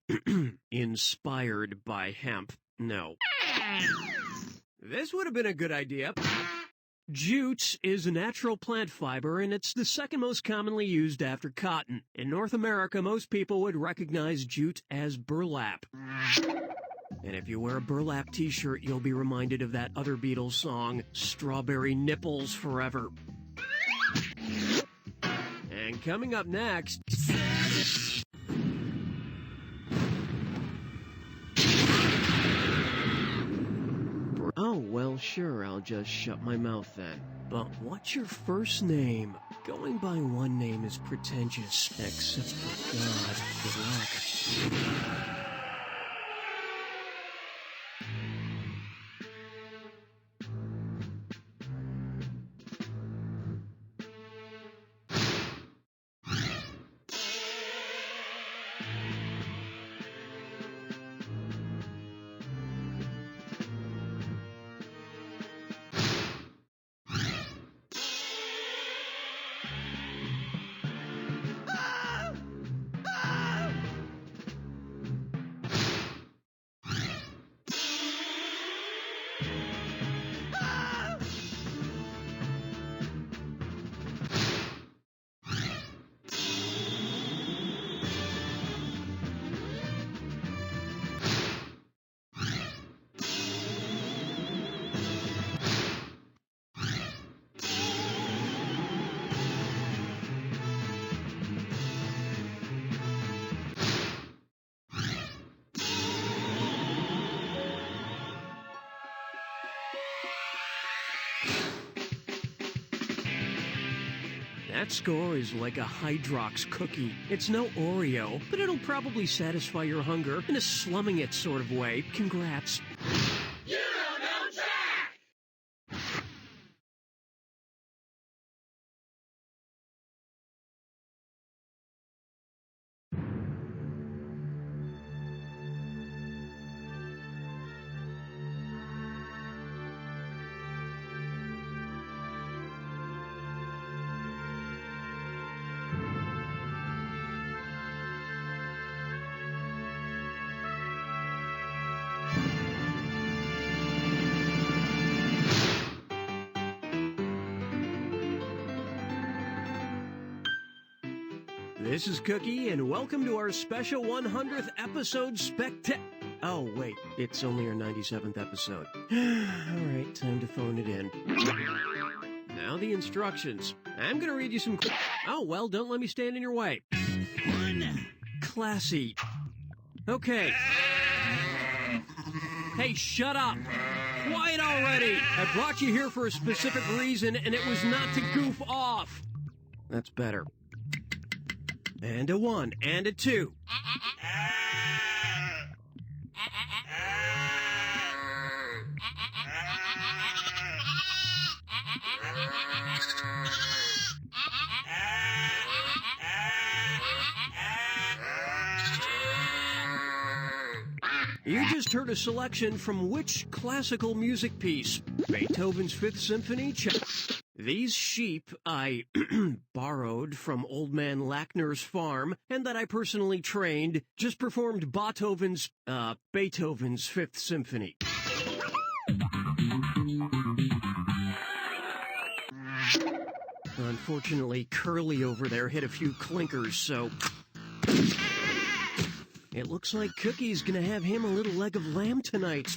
inspired by hemp. No. This would have been a good idea. Jute is a natural plant fiber, and it's the second most commonly used after cotton. In North America, most people would recognize jute as burlap. And if you wear a burlap t-shirt, you'll be reminded of that other Beatles song, Strawberry Nipples Forever. And coming up next... Oh, well, sure, I'll just shut my mouth then. But what's your first name? Going by one name is pretentious, except for God. Good luck. That score is like a Hydrox cookie. It's no Oreo, but it'll probably satisfy your hunger in a slumming it sort of way. Congrats. You don't know Jack! This is Cookie, and welcome to our special 100th episode Oh, wait, it's only our 97th episode. All right, time to phone it in. Now the instructions. I'm going to read you some... Oh, well, don't let me stand in your way. Classy. Okay. Hey, shut up. Quiet already. I brought you here for a specific reason, and it was not to goof off. That's better. And a 1, and a 2. You just heard a selection from which classical music piece? Beethoven's Fifth Symphony? These sheep I borrowed from Old Man Lackner's farm, and that I personally trained, just performed Beethoven's Fifth Symphony. Unfortunately, Curly over there hit a few clinkers, so... It looks like Cookie's gonna have him a little leg of lamb tonight.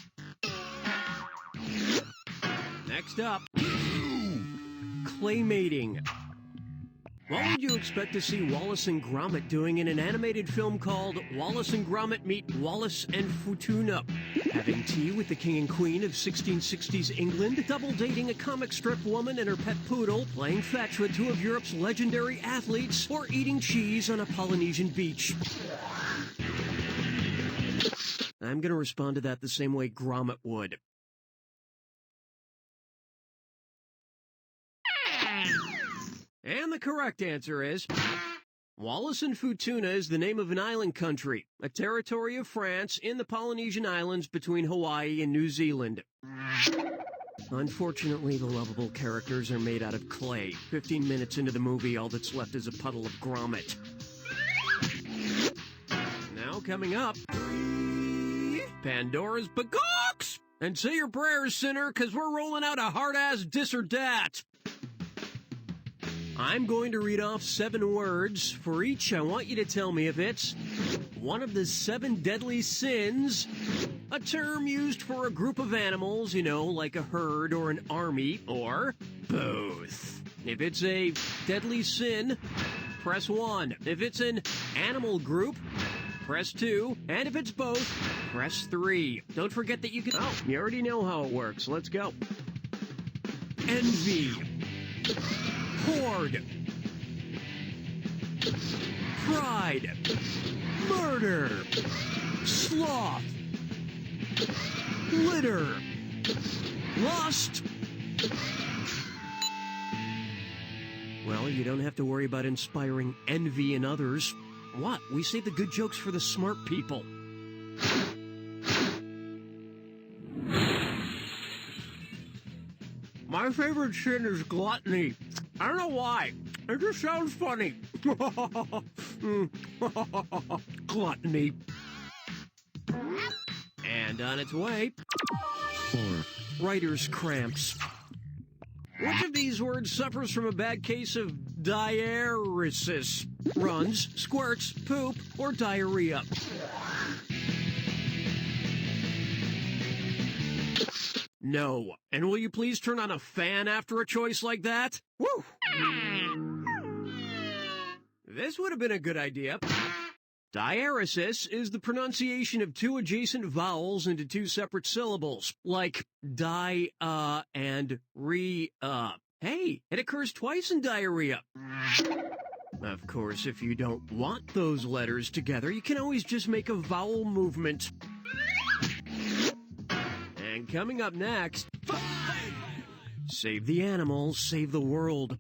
Next up... Claymating. What would you expect to see Wallace and Gromit doing in an animated film called Wallace and Gromit Meet Wallace and Futuna? Having tea with the king and queen of 1660s England, double dating a comic strip woman and her pet poodle, playing fetch with two of Europe's legendary athletes, or eating cheese on a Polynesian beach? I'm going to respond to that the same way Gromit would. And the correct answer is... Wallace and Futuna is the name of an island country, a territory of France in the Polynesian Islands between Hawaii and New Zealand. Unfortunately, the lovable characters are made out of clay. 15 minutes into the movie, all that's left is a puddle of Gromit. Now coming up... Pandora's Bagooks! And say your prayers, sinner, because we're rolling out a hard-ass dis or dat. I'm going to read off 7 words. For each, I want you to tell me if it's one of the 7 deadly sins, a term used for a group of animals, you know, like a herd or an army, or both. If it's a deadly sin, press 1. If it's an animal group, press 2. And if it's both, press 3. Don't forget that you can... Oh, you already know how it works. Let's go. Envy. Horde. Pride. Murder. Sloth. Litter. Lust. Well, you don't have to worry about inspiring envy in others. What? We save the good jokes for the smart people. My favorite sin is gluttony. I don't know why. It just sounds funny. Gluttony. And on its way, 4. Writer's cramps. Which of these words suffers from a bad case of diaresis? Runs, squirts, poop, or diarrhea? No. And will you please turn on a fan after a choice like that? Woo! This would have been a good idea. Diaresis is the pronunciation of 2 adjacent vowels into 2 separate syllables, like and re. Hey, it occurs twice in diarrhea. Of course, if you don't want those letters together, you can always just make a vowel movement. And coming up next, 5. Save the animals, save the world.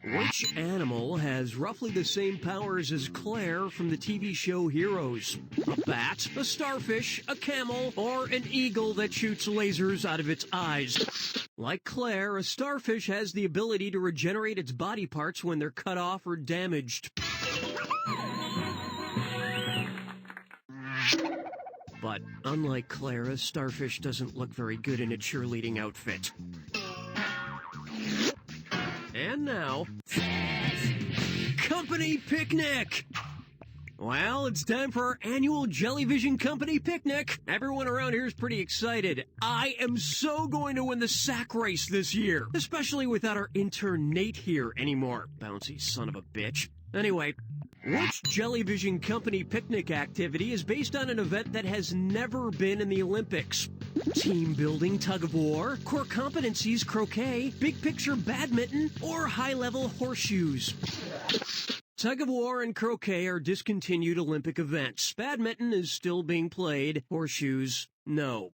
Which animal has roughly the same powers as Claire from the TV show Heroes? A bat, a starfish, a camel, or an eagle that shoots lasers out of its eyes? Like Claire, a starfish has the ability to regenerate its body parts when they're cut off or damaged. But unlike Claire, a starfish doesn't look very good in a cheerleading outfit. And now, Company Picnic! Well, it's time for our annual Jellyvision Company Picnic. Everyone around here is pretty excited. I am so going to win the sack race this year, especially without our intern Nate here anymore. Bouncy son of a bitch. Anyway, which Jellyvision Company picnic activity is based on an event that has never been in the Olympics? Team building tug of war, core competencies croquet, big picture badminton, or high-level horseshoes? Tug of war and croquet are discontinued Olympic events. Badminton is still being played. Horseshoes, no.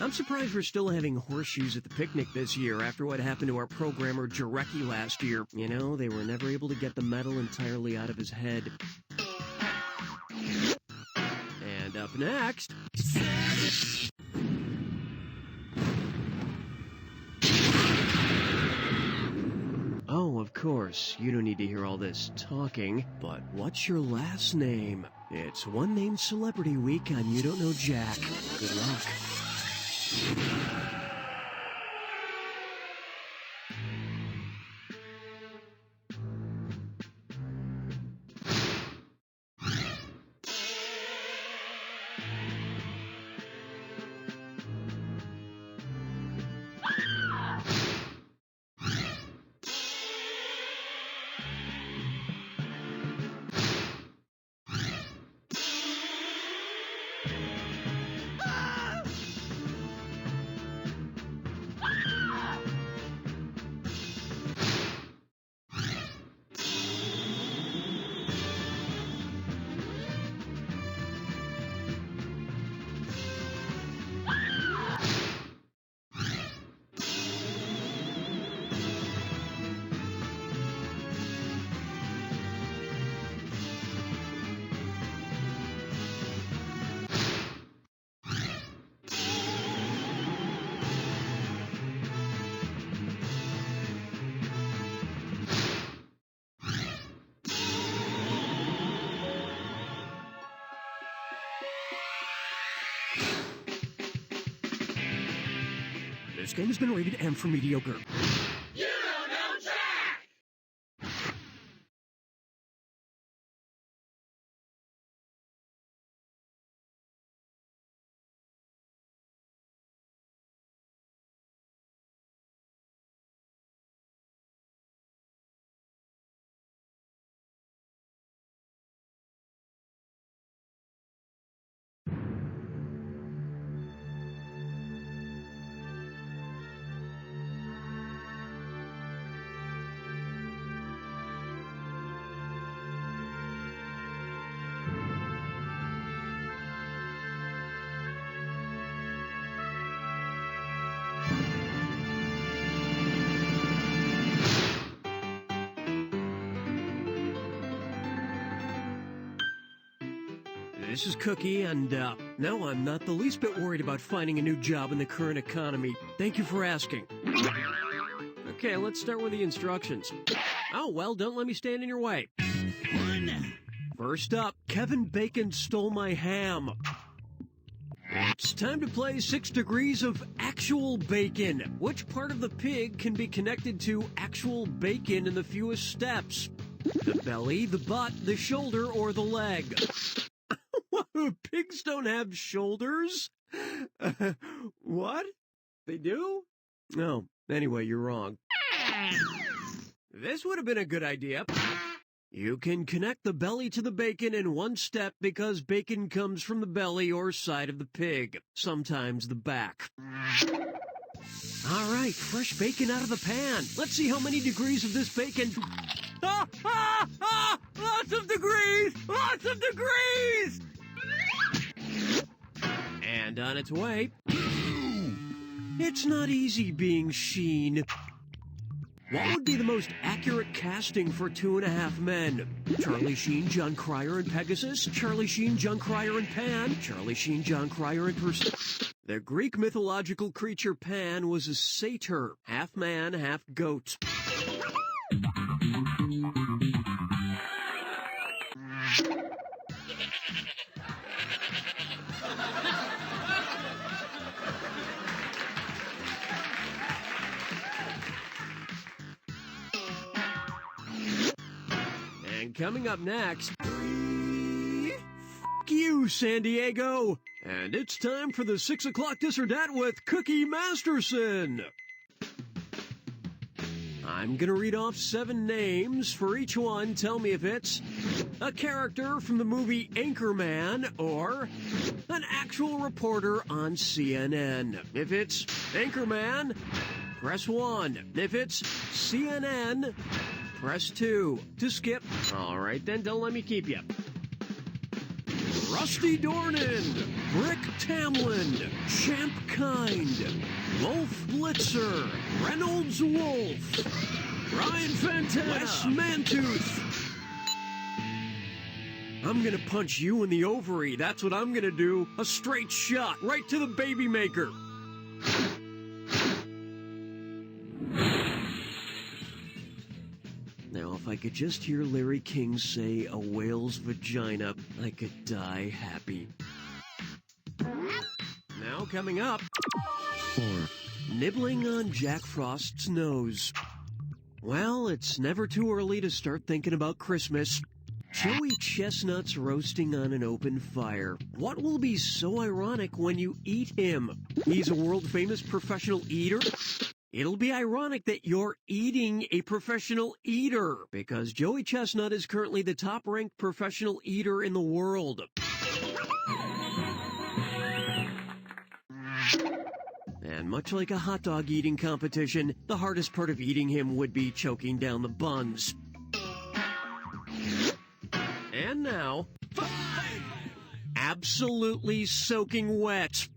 I'm surprised we're still having horseshoes at the picnic this year after what happened to our programmer Jarecki last year. You know, they were never able to get the metal entirely out of his head. And up next... Oh, of course, you don't need to hear all this talking, but what's your last name? It's One Name Celebrity Week on You Don't Know Jack. Good luck. This game has been rated M for mediocre. You don't know Jack! This is Cookie, and no, I'm not the least bit worried about finding a new job in the current economy. Thank you for asking. Okay, let's start with the instructions. Oh, well, don't let me stand in your way. First up, Kevin Bacon stole my ham. It's time to play 6 degrees of actual bacon. Which part of the pig can be connected to actual bacon in the fewest steps? The belly, the butt, the shoulder, or the leg? Pigs don't have shoulders? What? They do? No. Anyway, you're wrong. This would have been a good idea. You can connect the belly to the bacon in 1 step because bacon comes from the belly or side of the pig, sometimes the back. All right, fresh bacon out of the pan. Let's see how many degrees of this bacon... Lots of degrees! Lots of degrees! And on its way... It's not easy being Sheen. What would be the most accurate casting for 2.5 Men? Charlie Sheen, John Cryer, and Pegasus? Charlie Sheen, John Cryer, and Pan? Charlie Sheen, John Cryer, and The Greek mythological creature Pan was a satyr, half man, half goat. And coming up next, f*** you, San Diego! And it's time for the 6 o'clock This or Dat with Cookie Masterson! I'm gonna read off 7 names. For each one, tell me if it's a character from the movie Anchorman or an actual reporter on CNN. If it's Anchorman, press 1. If it's CNN, press 2. To skip, all right then, don't let me keep you. Rusty Dornan, Brick Tamlin, Champ Kind, Wolf Blitzer, Reynolds Wolf, Ryan Fantana, Wes Mantooth. I'm gonna punch you in the ovary. That's what I'm gonna do. A straight shot right to the baby maker. Now, if I could just hear Larry King say a whale's vagina, I could die happy. Now, coming up, 4. Nibbling on Jack Frost's nose. Well, it's never too early to start thinking about Christmas. Joey Chestnut's roasting on an open fire. What will be so ironic when you eat him? He's a world-famous professional eater. It'll be ironic that you're eating a professional eater, because Joey Chestnut is currently the top-ranked professional eater in the world. And much like a hot dog eating competition, the hardest part of eating him would be choking down the buns. And now, absolutely soaking wet.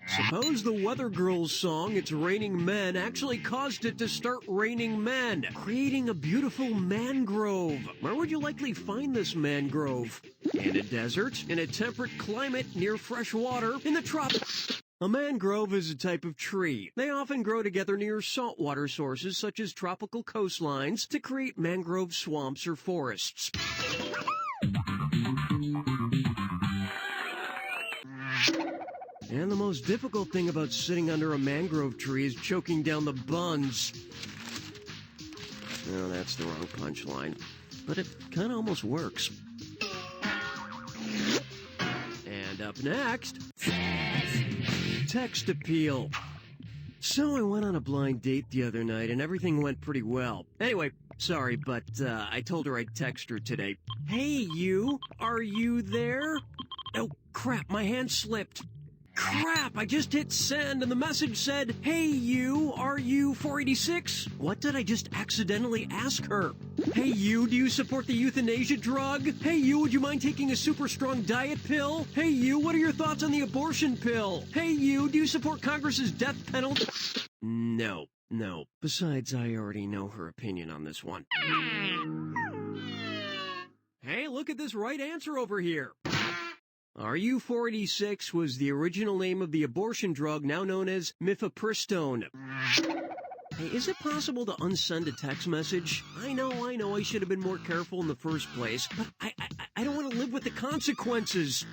Suppose the Weather Girls song, It's Raining Men, actually caused it to start raining men, creating a beautiful mangrove. Where would you likely find this mangrove? In a desert, in a temperate climate, near fresh water, in the tropics. A mangrove is a type of tree. They often grow together near saltwater sources such as tropical coastlines to create mangrove swamps or forests. And the most difficult thing about sitting under a mangrove tree is choking down the buns. No, that's the wrong punchline. But it kind of almost works. And up next, text appeal. So I went on a blind date the other night, and everything went pretty well. Anyway, sorry, but I told her I'd text her today. Hey, you, are you there? Oh, crap, my hand slipped. Crap, I just hit send and the message said, hey you, are you 486? What did I just accidentally ask her? Hey you, do you support the euthanasia drug? Hey you, would you mind taking a super strong diet pill? Hey you, what are your thoughts on the abortion pill? Hey you, do you support Congress's death penalty? No. Besides, I already know her opinion on this one. Hey, look at this right answer over here. RU-486 was the original name of the abortion drug now known as mifepristone. Hey, is it possible to unsend a text message? I know, I should have been more careful in the first place, but I don't want to live with the consequences.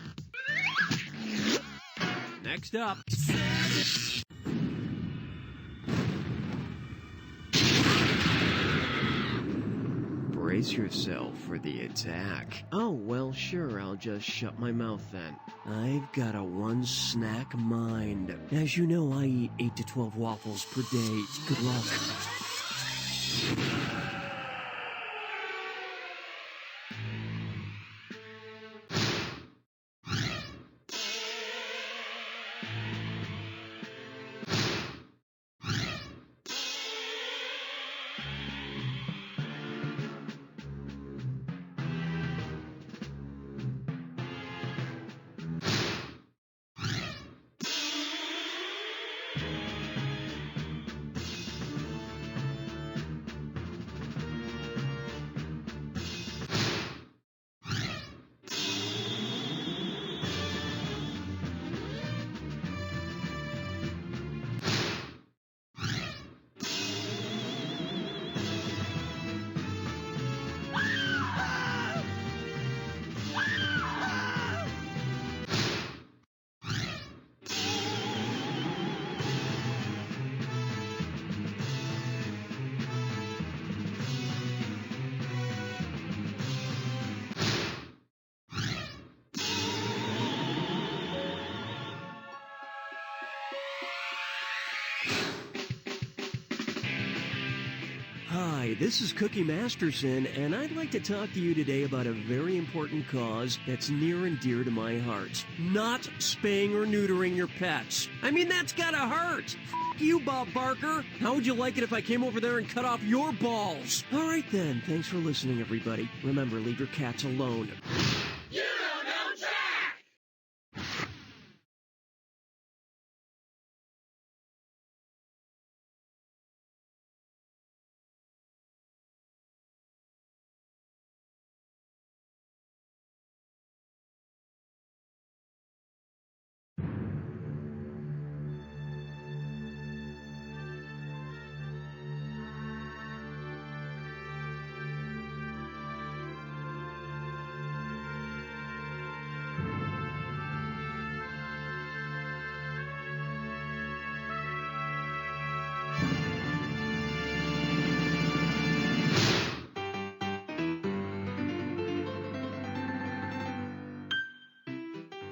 Next up. Brace yourself for the attack. Oh, well, sure, I'll just shut my mouth then. I've got a one-snack mind. As you know, I eat 8 to 12 waffles per day. Good luck. Hi, this is Cookie Masterson, and I'd like to talk to you today about a very important cause that's near and dear to my heart. Not spaying or neutering your pets. I mean, that's gotta hurt! F*** you, Bob Barker! How would you like it if I came over there and cut off your balls? Alright then, thanks for listening, everybody. Remember, leave your cats alone. You don't know Jack!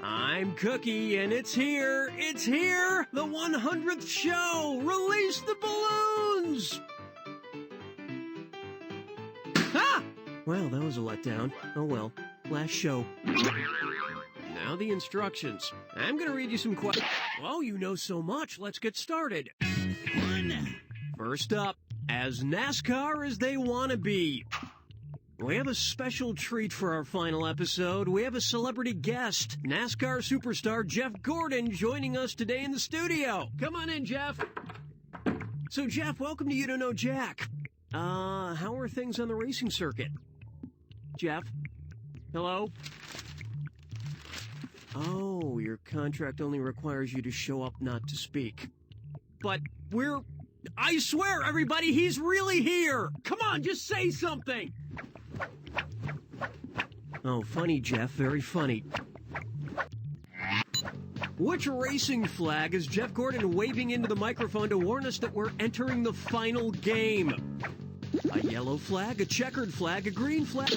I'm Cookie, and it's here, the 100th show! Release the balloons! Ah! Well, that was a letdown. Oh well, last show. Now the instructions. I'm gonna read you some questions. Oh, you know so much, let's get started. First up, as NASCAR as they wanna be. We have a special treat for our final episode. We have a celebrity guest, NASCAR superstar Jeff Gordon, joining us today in the studio. Come on in, Jeff. So, Jeff, welcome to You Don't Know Jack. How are things on the racing circuit? Jeff? Hello? Oh, your contract only requires you to show up, not to speak. But I swear, everybody, he's really here! Come on, just say something! Oh, funny, Jeff. Very funny. Which racing flag is Jeff Gordon waving into the microphone to warn us that we're entering the final game? A yellow flag, a checkered flag, a green flag.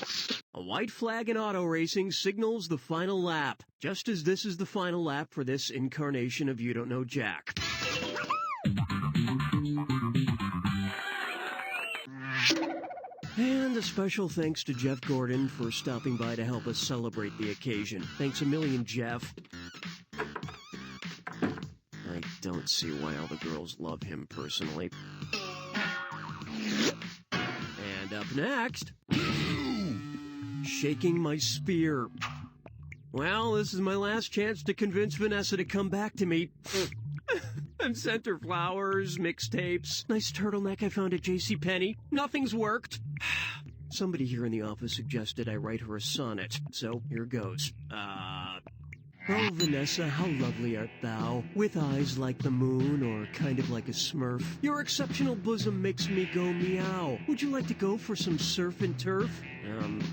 A white flag in auto racing signals the final lap, just as this is the final lap for this incarnation of You Don't Know Jack. And a special thanks to Jeff Gordon for stopping by to help us celebrate the occasion. Thanks a million, Jeff. I don't see why all the girls love him personally. And up next, shaking my spear. Well, this is my last chance to convince Vanessa to come back to me. I've sent her flowers, mixtapes, nice turtleneck I found at JCPenney. Nothing's worked. Somebody here in the office suggested I write her a sonnet, so here goes. Oh, Vanessa, how lovely art thou, with eyes like the moon, or kind of like a smurf. Your exceptional bosom makes me go meow. Would you like to go for some surf and turf?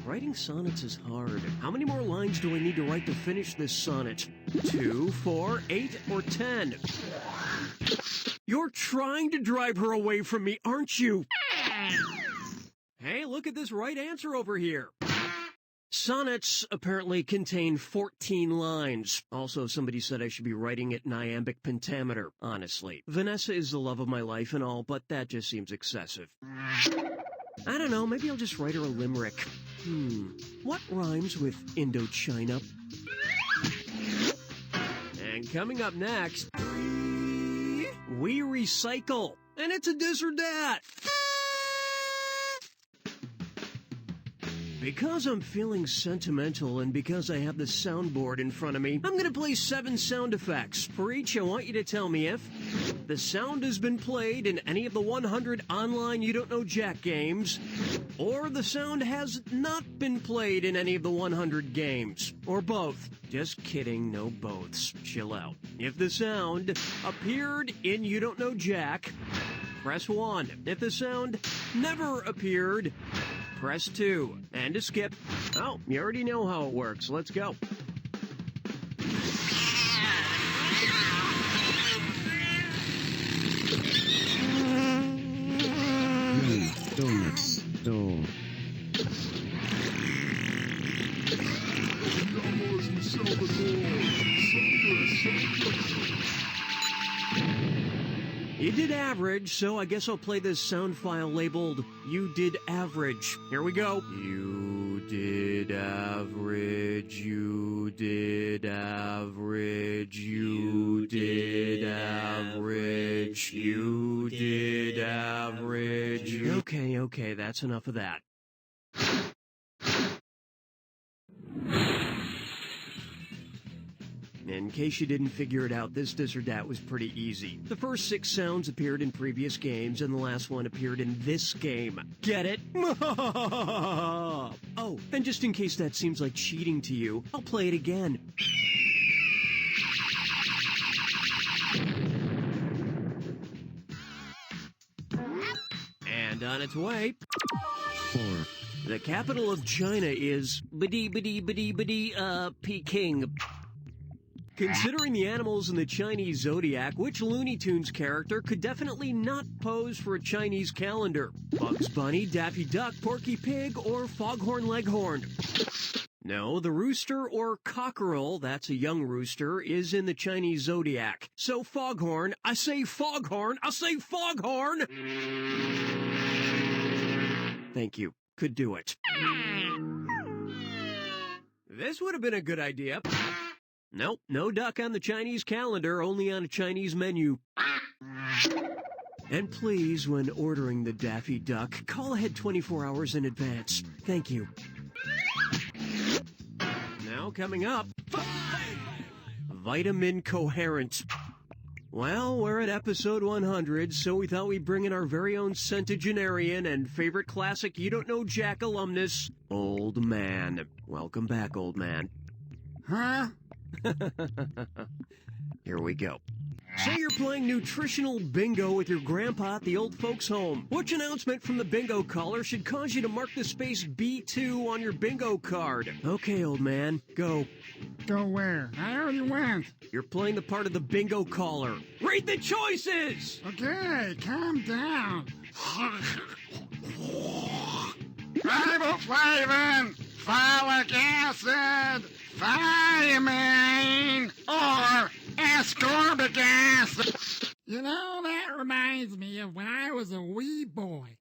Writing sonnets is hard. How many more lines do I need to write to finish this sonnet? 2, 4, 8, or 10? You're trying to drive her away from me, aren't you? Hey, look at this right answer over here. Sonnets apparently contain 14 lines. Also, somebody said I should be writing it in iambic pentameter, honestly. Vanessa is the love of my life and all, but that just seems excessive. I don't know, maybe I'll just write her a limerick. What rhymes with Indochina? And coming up next, we recycle. And it's a this or that. Because I'm feeling sentimental and because I have the soundboard in front of me, I'm going to play 7 sound effects. For each, I want you to tell me if the sound has been played in any of the 100 online You Don't Know Jack games, or the sound has not been played in any of the 100 games, or both. Just kidding, no boths. Chill out. If the sound appeared in You Don't Know Jack, press 1. If the sound never appeared, press 2. And to skip, oh, you already know how it works. Let's go. Donuts. You did average, so I guess I'll play this sound file labeled You Did Average. Here we go. You did average, you did average, you did average, you did average. Okay, that's enough of that. In case you didn't figure it out, this or that was pretty easy. The first 6 sounds appeared in previous games, and the last one appeared in this game. Get it? Oh, and just in case that seems like cheating to you, I'll play it again. And on its way... 4. The capital of China is... Peking. Considering the animals in the Chinese zodiac, which Looney Tunes character could definitely not pose for a Chinese calendar? Bugs Bunny, Daffy Duck, Porky Pig, or Foghorn Leghorn? No, the rooster or cockerel, that's a young rooster, is in the Chinese zodiac. So Foghorn, I say Foghorn, I say Foghorn! Thank you. Could do it. This would have been a good idea. Nope, no duck on the Chinese calendar, only on a Chinese menu. And please, when ordering the Daffy Duck, call ahead 24 hours in advance. Thank you. Now coming up, Vitamin Coherent. Well, we're at episode 100, so we thought we'd bring in our very own centenarian and favorite classic You Don't Know Jack alumnus, Old Man. Welcome back, Old Man. Huh? Here we go. Say you're playing nutritional bingo with your grandpa at the old folks' home. Which announcement from the bingo caller should cause you to mark the space B2 on your bingo card? Okay, old man, go. Go where? I already went. You're playing the part of the bingo caller. Read the choices! Okay, calm down. Riboflavin, folic acid, thiamine, or ascorbic acid. You know, that reminds me of when I was a wee boy.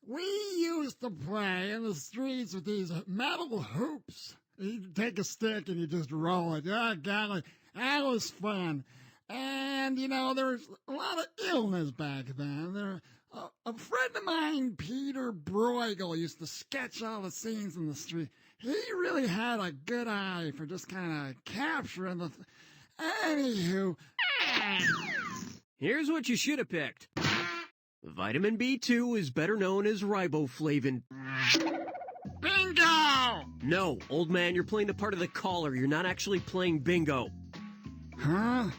We used to play in the streets with these metal hoops. You take a stick and you just roll it. Oh, golly, that was fun. And, you know, there was a lot of illness back then. A friend of mine, Peter Bruegel, used to sketch all the scenes in the street. He really had a good eye for just kind of capturing the... Anywho... Here's what you should have picked. Vitamin B2 is better known as riboflavin. Bingo! No, old man, you're playing the part of the caller. You're not actually playing bingo. Huh?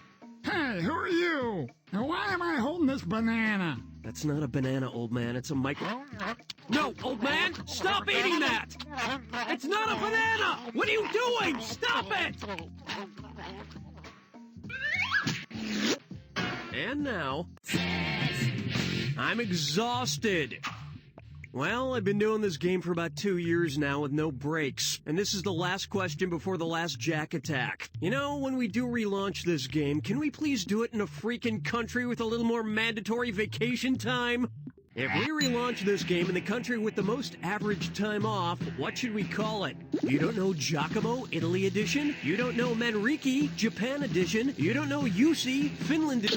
Hey, who are you? And why am I holding this banana? That's not a banana, old man. It's a micro... No, old man! Stop eating that! It's not a banana! What are you doing? Stop it! And now... I'm exhausted. Well, I've been doing this game for about 2 years now with no breaks, and this is the last question before the last Jack attack. You know, when we do relaunch this game, can we please do it in a freaking country with a little more mandatory vacation time? If we relaunch this game in the country with the most average time off, what should we call it? You don't know Giacomo, Italy edition? You don't know Manriki, Japan edition? You don't know Jussi, Finland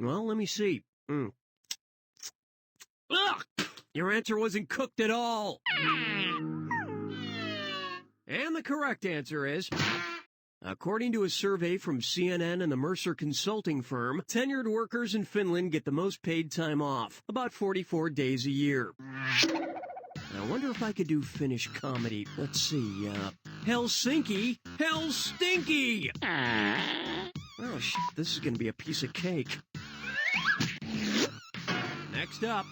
Well, let me see. Ugh! Your answer wasn't cooked at all. And the correct answer is... According to a survey from CNN and the Mercer Consulting Firm, tenured workers in Finland get the most paid time off, about 44 days a year. I wonder if I could do Finnish comedy. Let's see, Helsinki, Hellstinky! Oh, shit, this is gonna be a piece of cake. Next up...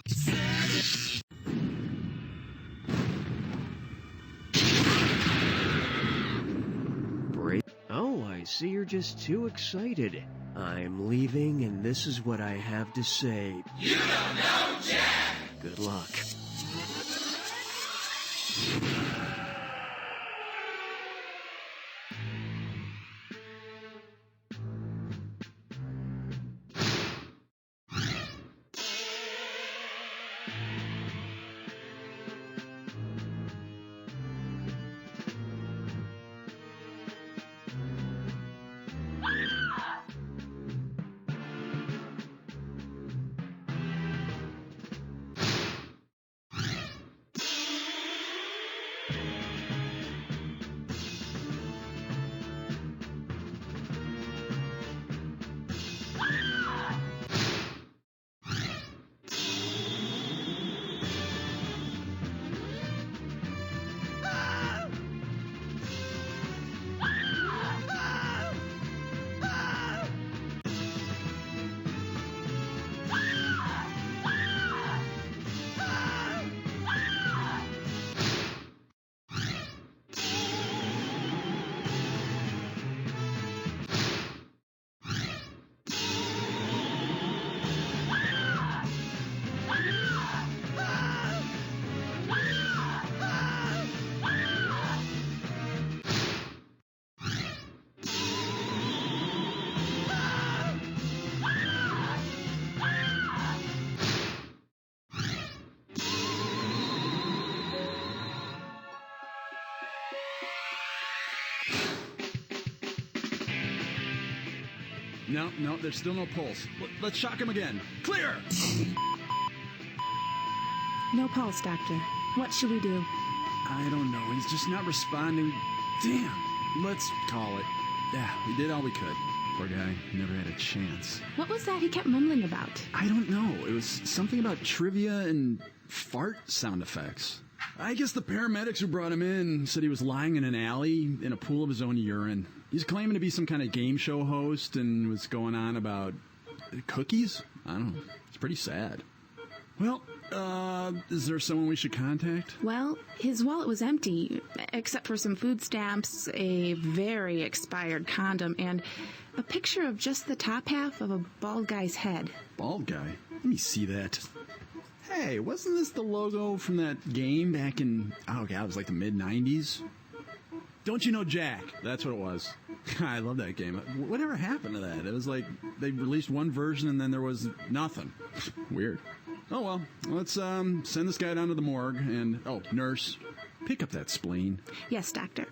Oh, I see you're just too excited. I'm leaving, and this is what I have to say. You don't know Jack! Good luck. No, there's still no pulse. Let's shock him again. Clear! No pulse, Doctor. What should we do? I don't know. He's just not responding. Damn. Let's call it. Yeah, we did all we could. Poor guy. Never had a chance. What was that he kept mumbling about? I don't know. It was something about trivia and fart sound effects. I guess the paramedics who brought him in said he was lying in an alley in a pool of his own urine. He's claiming to be some kind of game show host and was going on about Cookies? I don't know. It's pretty sad. Well, is there someone we should contact? Well, his wallet was empty, except for some food stamps, a very expired condom, and a picture of just the top half of a bald guy's head. Bald guy? Let me see that. Hey, wasn't this the logo from that game back in, oh god, it was like the mid-90s? Don't You Know Jack? That's what it was. I love that game. Whatever happened to that? It was like they released one version and then there was nothing. Weird. Oh well, let's send this guy down to the morgue and, oh, nurse, pick up that spleen. Yes, doctor.